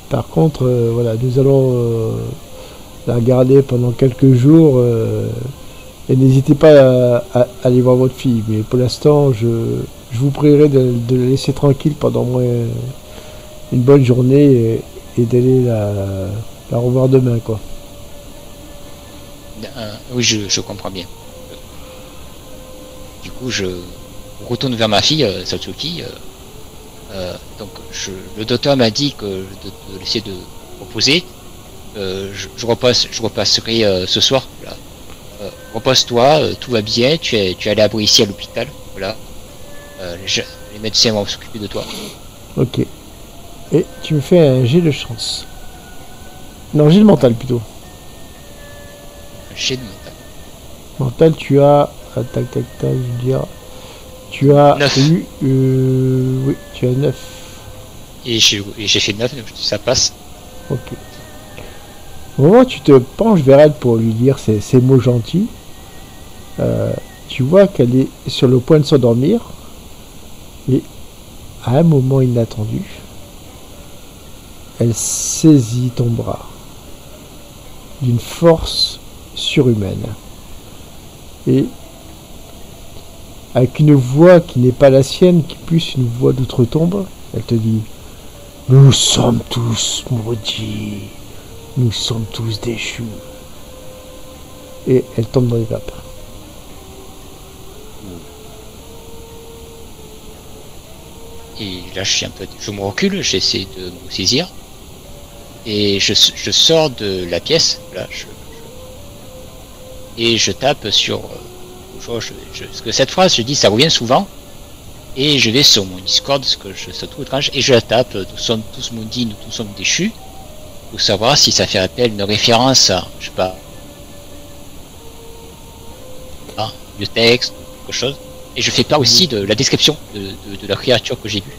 Par contre, voilà, nous allons la garder pendant quelques jours. Et n'hésitez pas à aller voir votre fille. Mais pour l'instant, je vous prierai de la laisser tranquille pendant moins une bonne journée et d'aller la revoir demain, quoi. Oui, je comprends bien. Du coup, je retourne vers ma fille, Satsuki. Donc, le docteur m'a dit que de laisser de reposer. Je repasserai ce soir. Voilà. Repose-toi, tout va bien. Tu es allé à ici à l'hôpital. Voilà. Les médecins vont s'occuper de toi. Ok. Et tu me fais un jet de chance. Non, jet de mental plutôt. Jet de mental. Mental, tu as. Tac, je veux dire. Tu as 9. eu. Oui, tu as 9. Et j'ai fait 9, donc ça passe. Ok. Au moment où tu te penches vers elle pour lui dire ces mots gentils, tu vois qu'elle est sur le point de s'endormir. Et à un moment inattendu, elle saisit ton bras d'une force surhumaine. Et avec une voix qui n'est pas la sienne, qui est plus une voix d'outre-tombe, elle te dit « Nous sommes tous maudits, nous sommes tous déchus. » Et elle tombe dans les vapes. Et là, je me recule, j'essaie de me saisir. Et je sors de la pièce. Là, et je tape sur... parce que cette phrase, je dis, ça revient souvent. Et je vais sur mon Discord, parce que je trouve étrange, et je la tape, nous sommes tous maudits, nous tous sommes déchus. Pour savoir si ça fait appel une référence à, je sais pas, le texte, quelque chose. Et je fais part aussi de la description de la créature que j'ai vue.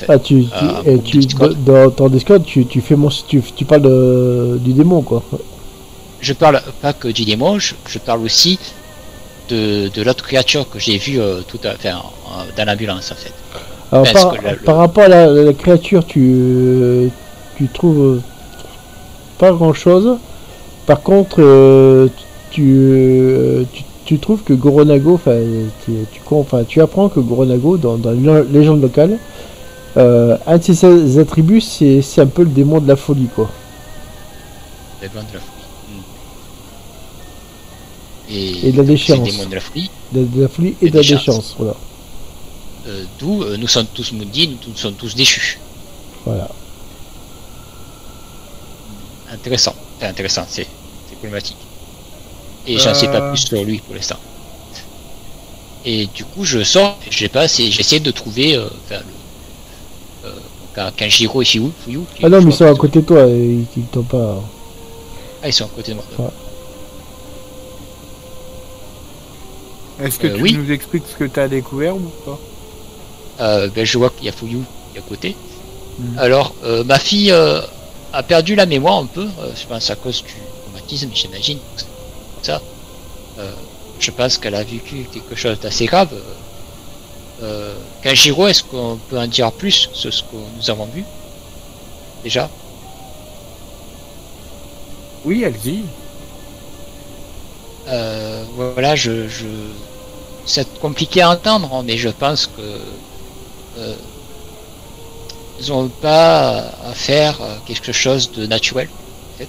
En fait, dans ton Discord, tu parles du démon, quoi. Je parle pas que du démon, je parle aussi de l'autre créature que j'ai vue dans l'ambulance, en fait. Alors, par rapport à la créature, tu trouves pas grand chose. Par contre, tu trouves que Goronago, tu apprends que Goronago, dans la légende locale, un de ses attributs, c'est un peu le démon de la folie, quoi. Le démon de la folie. Et de la déchéance. Le démon de la folie. De la folie et de la déchéance, voilà. D'où nous sommes tous maudits, nous sommes tous déchus. Voilà. Intéressant, c'est problématique. Et j'en sais pas plus sur lui pour l'instant. Et du coup, je sors, je passe et j'essaie de trouver Kanjiro et Fuyou. Ah non, mais ils sont à côté de toi, ils t'ont pas. Ah, ils sont à côté de moi. Ouais. Est-ce que tu oui. nous expliques ce que tu as découvert ou pas? Je vois qu'il y a Fuyou qui est à côté. Alors, ma fille a perdu la mémoire un peu, je pense à cause du traumatisme, j'imagine. Ça. Je pense qu'elle a vécu quelque chose d'assez grave. Kanjiro, est-ce qu'on peut en dire plus sur ce que nous avons vu déjà? Oui, elle dit. Voilà, c'est compliqué à entendre, hein, mais je pense que ils n'ont pas à faire quelque chose de naturel, en fait.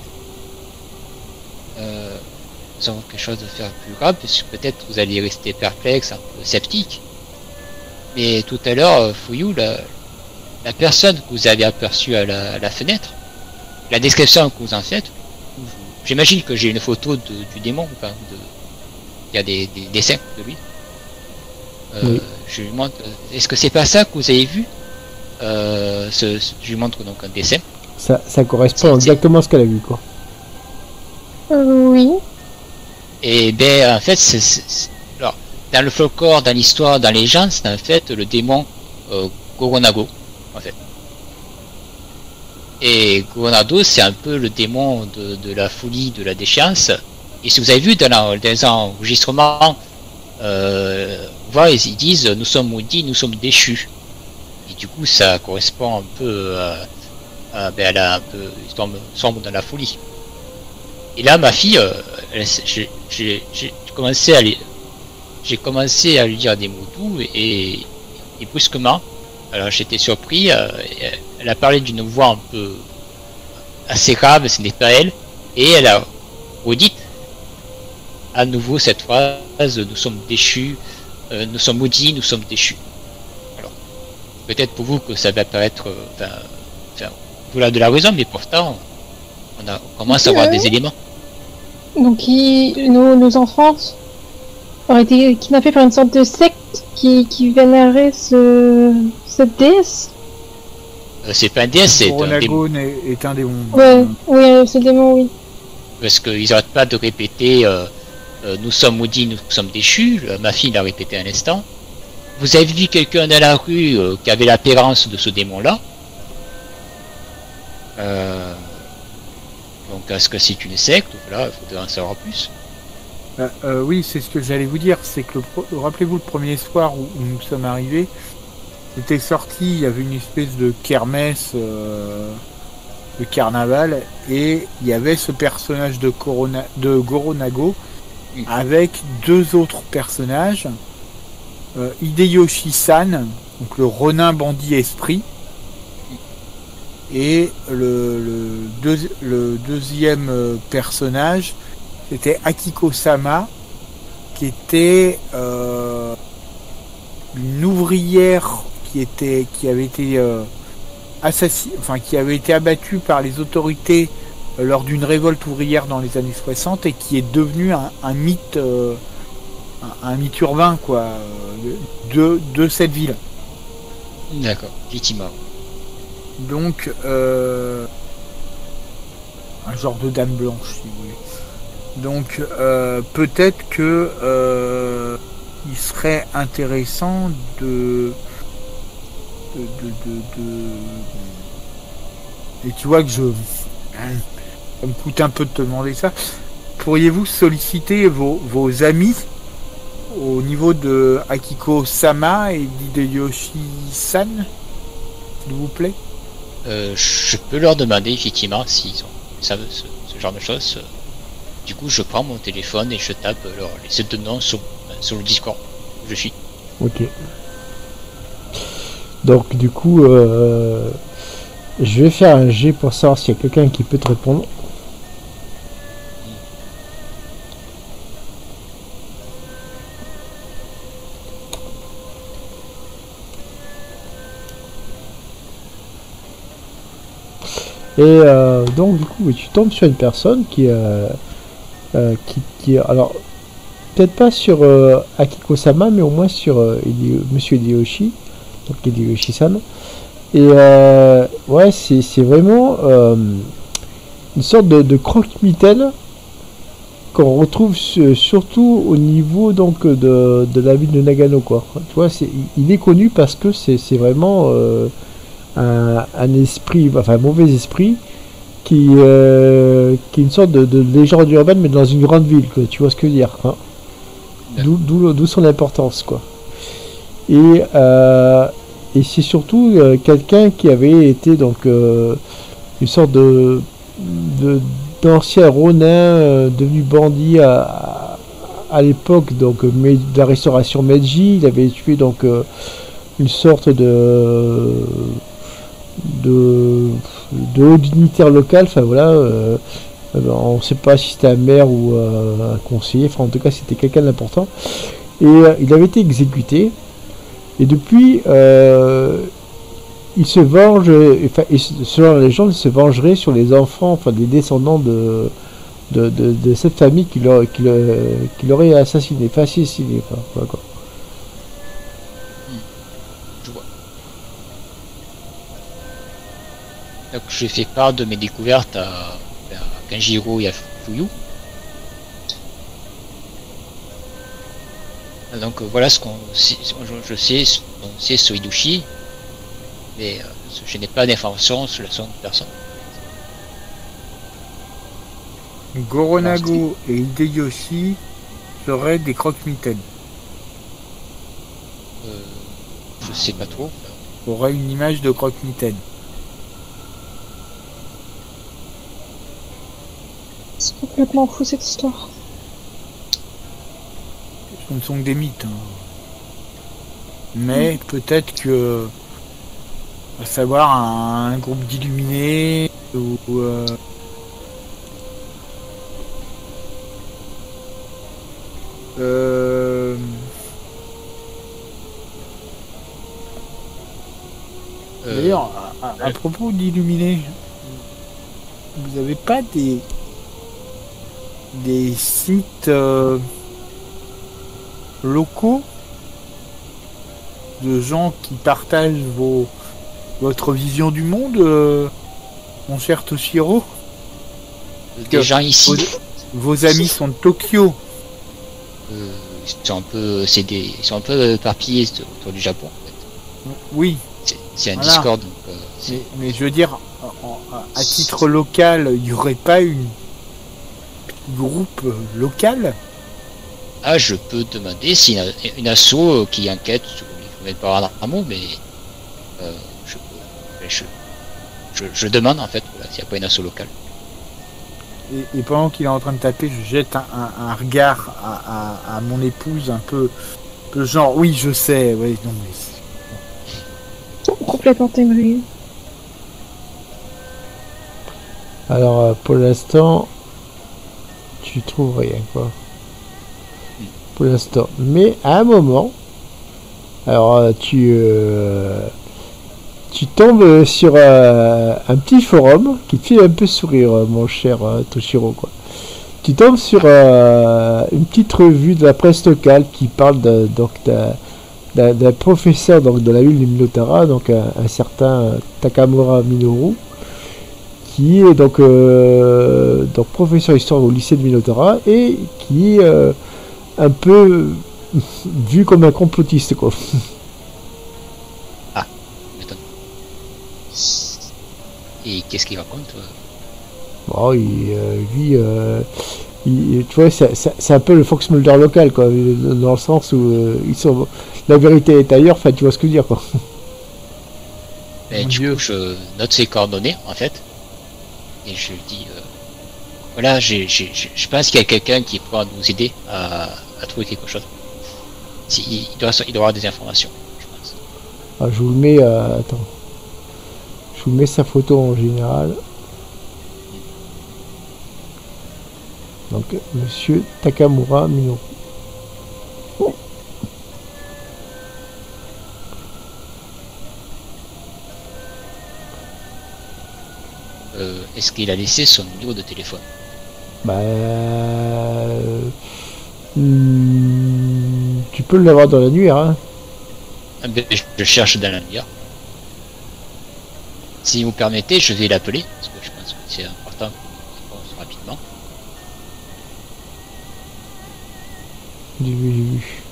Nous avons quelque chose de faire plus grave, parce que peut-être vous allez rester perplexe, un peu sceptique. Mais tout à l'heure, Fuyou, la personne que vous avez aperçue à la fenêtre, la description que vous en faites, j'imagine que j'ai une photo du démon, enfin, il y a des dessins de lui. Oui. Je lui montre. Est-ce que c'est pas ça que vous avez vu? Je lui montre donc un dessin. Ça correspond exactement à ce qu'elle a vu, quoi. Oui. Et ben en fait, alors, dans le folklore, dans l'histoire, dans les légendes, c'est en fait le démon Goronago, en fait. Et Coronado, c'est un peu le démon de la folie, de la déchéance. Et si vous avez vu dans les enregistrements, ils disent nous sommes maudits, nous sommes déchus. Et du coup, ça correspond un peu elle a un peu, sombre dans la folie. Et là, ma fille, j'ai commencé à lui dire des mots doux et brusquement, alors j'étais surpris, elle a parlé d'une voix un peu assez grave, ce n'est pas elle, et elle a redit à nouveau cette phrase, nous sommes déchus, nous sommes maudits, nous sommes déchus. Alors, peut-être pour vous que ça va paraître, vous avez de la raison, mais pourtant, on commence à avoir des éléments. Donc nos enfants auraient été kidnappés par une sorte de secte qui vénérait cette déesse. C'est pas un déesse, c'est un démon. est un démon. Ouais, oui, c'est le démon, oui. Parce qu'ils n'arrêtent pas de répéter nous sommes maudits, nous sommes déchus. Ma fille l'a répété un instant. Vous avez vu quelqu'un dans la rue qui avait l'apparence de ce démon-là. Donc est-ce que c'est une secte? Voilà, il faudrait en savoir plus. Oui, c'est ce que j'allais vous dire. C'est que rappelez-vous le premier soir où nous sommes arrivés, c'était sorti, il y avait une espèce de kermesse, de carnaval, et il y avait ce personnage de Goronago avec deux autres personnages, Hideyoshi-san, donc le Ronin bandit esprit, et le deuxième personnage, c'était Akiko-sama, qui était une ouvrière qui avait été qui avait été abattue par les autorités lors d'une révolte ouvrière dans les années 60 et qui est devenue un mythe urbain, quoi, de cette ville. D'accord, effectivement. Donc un genre de dame blanche, si vous voulez. Donc peut-être que il serait intéressant de et tu vois que ça me coûte un peu de te demander ça. Pourriez-vous solliciter vos amis au niveau de Akiko-sama et d'Hideyoshi-san, s'il vous plaît? Je peux leur demander effectivement s'ils savent ce genre de choses. Du coup, je prends mon téléphone et je tape ces deux noms sur le Discord. Je suis. Ok. Donc du coup, je vais faire un G pour savoir s'il y a quelqu'un qui peut te répondre. Et donc du coup, tu tombes sur une personne qui alors peut-être pas sur Akiko-sama, mais au moins sur Monsieur Hideyoshi, donc Hideyoshi-san. Et ouais, c'est vraiment une sorte de croque-mitaine qu'on retrouve surtout au niveau donc de la ville de Nagano, quoi. Tu vois, il est connu parce que c'est vraiment un esprit, enfin un mauvais esprit qui est une sorte de légende urbaine, mais dans une grande ville, quoi. Tu vois ce que je veux dire, hein. D'où son importance, quoi. Et c'est surtout quelqu'un qui avait été donc une sorte d'ancien ronin devenu bandit à l'époque donc de la restauration Meiji. Il avait tué donc une sorte de haut dignitaire local, enfin voilà, on ne sait pas si c'était un maire ou un conseiller, enfin en tout cas c'était quelqu'un d'important, et il avait été exécuté, et depuis il se venge, enfin, selon la légende il se vengerait sur les enfants, enfin des descendants de cette famille qui l'aurait assassiné, enfin assassiné, enfin, voilà, quoi. Donc j'ai fait part de mes découvertes à Kenjiro et à Fuyu. Donc voilà ce qu'on je sais, on sait sur Hidushi, mais je n'ai pas d'informations sur la son de personne. Goronago et Hideyoshi seraient des croque-mitaines. Je sais pas trop. Aurait une image de croque-mitaine. C'est complètement fou cette histoire. Ce ne sont que des mythes. Hein. Mais peut-être que, à savoir, un groupe d'illuminés ou D'ailleurs, à propos d'illuminés, vous avez pas des sites locaux de gens qui partagent votre vision du monde, mon cher Toshiro? Des gens ici, Vos amis sont de Tokyo. ils sont un peu éparpillés autour du Japon. En fait. Oui. C'est un Voilà. Discord. Donc, Mais je veux dire, à titre local, il n'y aurait pas une groupe local? Ah, je peux demander si une asso qui enquête sur les phénomènes paranormaux, mais je demande en fait voilà, s'il n'y a pas une asso locale. Et pendant qu'il est en train de taper, je jette un regard à mon épouse un peu genre, oui, je sais, oui, non mais... Complètement téméraire. Alors, pour l'instant, tu trouves rien, quoi. Pour l'instant. Mais à un moment, alors tu tombes sur un petit forum qui te fait un peu sourire, mon cher Toshiro, quoi. Tu tombes sur une petite revue de la presse locale qui parle d'un professeur donc, de la ville de Minotara, donc un certain Takamura Minoru, qui est donc professeur d'histoire au lycée de Minotara et qui est un peu vu comme un complotiste, quoi. Ah, m'étonne. Et qu'est-ce qu'il raconte Bon, tu vois, c'est un peu le Fox Mulder local, quoi, dans le sens où la vérité est ailleurs, enfin, tu vois ce que je veux dire, quoi. Mais Mon du Dieu. coup, je note ses coordonnées en fait, et je lui dis voilà, je pense qu'il y a quelqu'un qui pourra nous aider à trouver quelque chose. Il doit avoir des informations, je pense. Ah, je vous le mets, attends. Je vous mets sa photo en général. Donc, monsieur Takamura Minoru. Est-ce qu'il a laissé son numéro de téléphone? Bah, tu peux l'avoir dans la nuit, hein. Ah ben, je cherche dans la lumière. Si vous permettez, je vais l'appeler, parce que je pense que c'est important qu'on réponde rapidement. J'ai vu.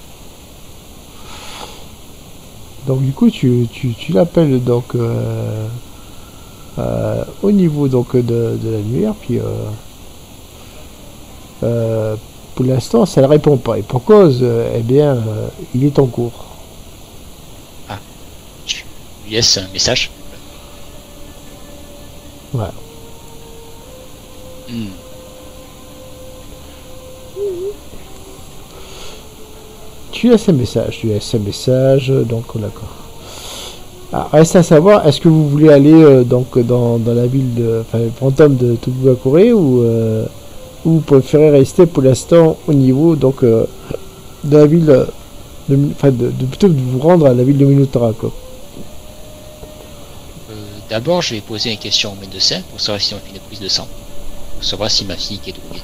Donc du coup tu l'appelles donc au niveau donc de la lumière, puis pour l'instant ça ne répond pas, et pour cause eh bien il est en cours. Je lui laisse un message. Voilà. Hmm. Tu laisses un message, donc d'accord. Ah, reste à savoir, est-ce que vous voulez aller donc dans la ville de, enfin, le fantôme de Tokugakure, ou vous préférez rester pour l'instant au niveau donc de la ville, plutôt de vous rendre à la ville de Minotara, quoi. D'abord, je vais poser une question au médecin pour savoir si on fait une prise de sang, pour savoir si ma fille est droguée.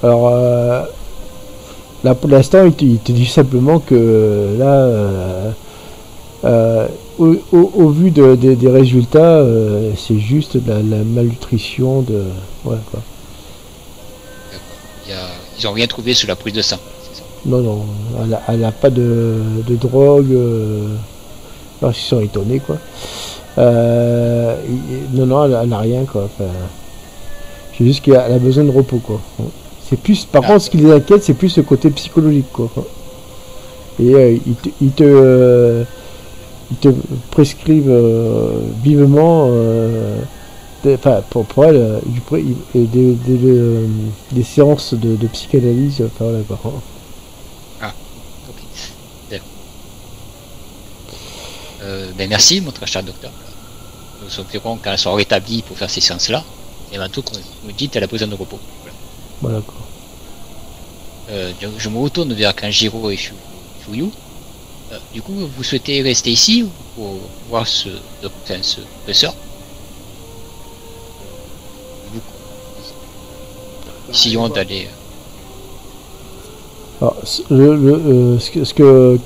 Alors là pour l'instant il te dit simplement que là au vu des résultats c'est juste de la malnutrition de ouais, quoi. D'accord. Ils ont rien trouvé sur la prise de sang, c'est ça? Non, elle a pas de drogue. Alors, ils sont étonnés, quoi. Non, elle a rien, quoi. Enfin, c'est juste qu'elle a besoin de repos, quoi. C'est plus, par contre, ce qui les inquiète, c'est plus le côté psychologique, quoi. Et ils te prescrivent vivement, enfin, pour elle, des séances de psychanalyse. Enfin, voilà, quoi. Ok. D'accord. Ben merci, mon très cher docteur. Nous sommes ferons quand elles seront rétablies pour faire ces séances-là. Et maintenant, comme vous me dites, elle a besoin de repos. Voilà, quoi. Donc, je me retourne vers Kanjiro et Fuyu. Du coup, vous souhaitez rester ici pour voir ce professeur? Essayons d'aller. Alors, ce que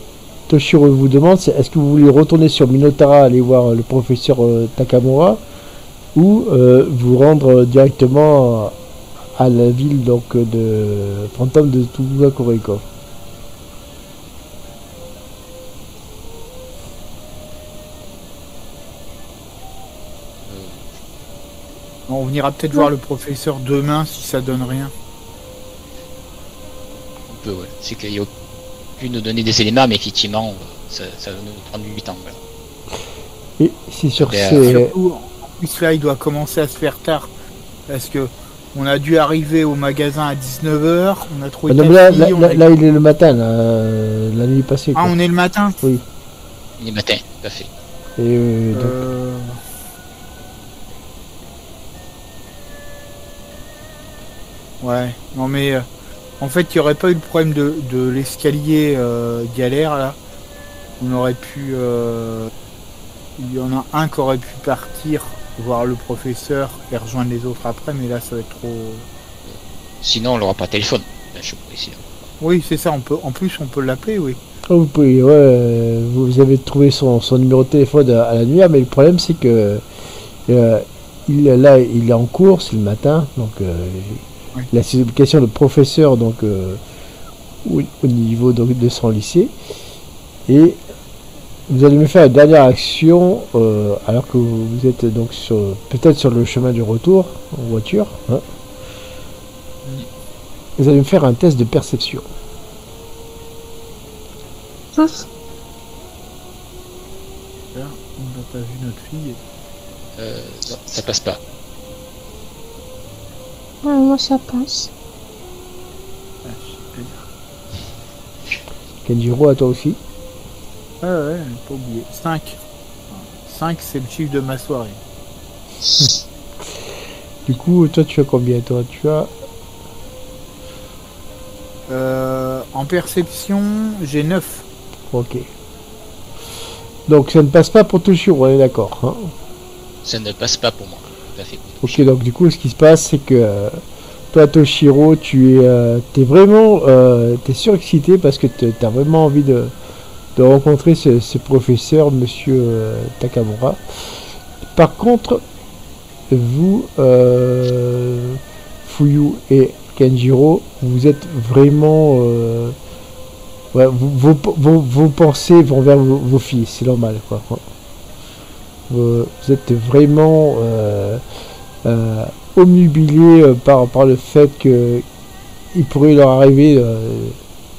Toshiro vous demande, c'est est-ce que vous voulez retourner sur Minotara, aller voir le professeur Takamura, ou vous rendre directement à la ville donc de fantôme de Tsugakoreko. On ira peut-être voir le professeur demain si ça donne rien. On peut, ouais. C'est qu'il n'y a pu nous donner des éléments, mais effectivement, ça va nous prendre du temps. Voilà. Et c'est sur surtout, en plus là, il doit commencer à se faire tard. Parce que on a dû arriver au magasin à 19h, on a trouvé... là, il est le matin, la nuit passée. Ah, quoi. on est le matin? Oui. Il est matin, tout à fait. Et donc... Ouais, non mais... en fait, il n'y aurait pas eu le problème de l'escalier galère, là. On aurait pu... il y en a un qui aurait pu partir voir le professeur et rejoindre les autres après, mais là, ça va être trop... Sinon, on l'aura pas téléphone. Là, je peux essayer. Oui, c'est ça, on peut... en plus, on peut l'appeler, oui. Vous pouvez, ouais, vous avez trouvé son numéro de téléphone à la nuit, mais le problème, c'est que... il est en cours, c'est le matin, donc... Oui. La question de professeur donc au niveau donc, de son lycée, et vous allez me faire une dernière action alors que vous êtes donc peut-être sur le chemin du retour en voiture, hein. Vous allez me faire un test de perception. Là, on n'a pas vu notre fille. Non, ça passe pas. Ouais, moi ça passe. Ah, super. Kenjiro, à toi aussi. Ah ouais, pas oublié. 5. 5, c'est le chiffre de ma soirée. Du coup, toi, tu as combien? Toi, tu as... En perception, j'ai 9. Ok. Donc, ça ne passe pas pour Toshiro, on est d'accord, hein. Ça ne passe pas pour moi. Tout à fait. Ok, donc du coup, ce qui se passe, c'est que toi, Toshiro, t'es vraiment t'es surexcité parce que t'as vraiment envie de rencontrer ce professeur, monsieur Takamura. Par contre, vous, Fuyu et Kenjiro, vous êtes vraiment... ouais, vos pensées vont vers vos filles, c'est normal, quoi. Vous êtes vraiment... omnubilé par le fait que il pourrait leur arriver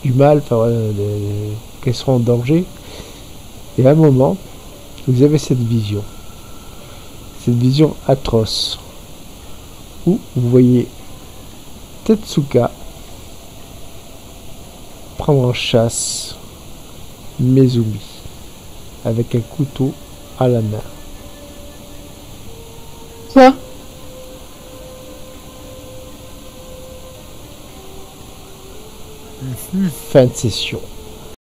du mal, enfin voilà, qu'elles seront en danger. Et à un moment, vous avez cette vision atroce où vous voyez Tetsuka prendre en chasse Mezumi avec un couteau à la main. Quoi? Fin de session.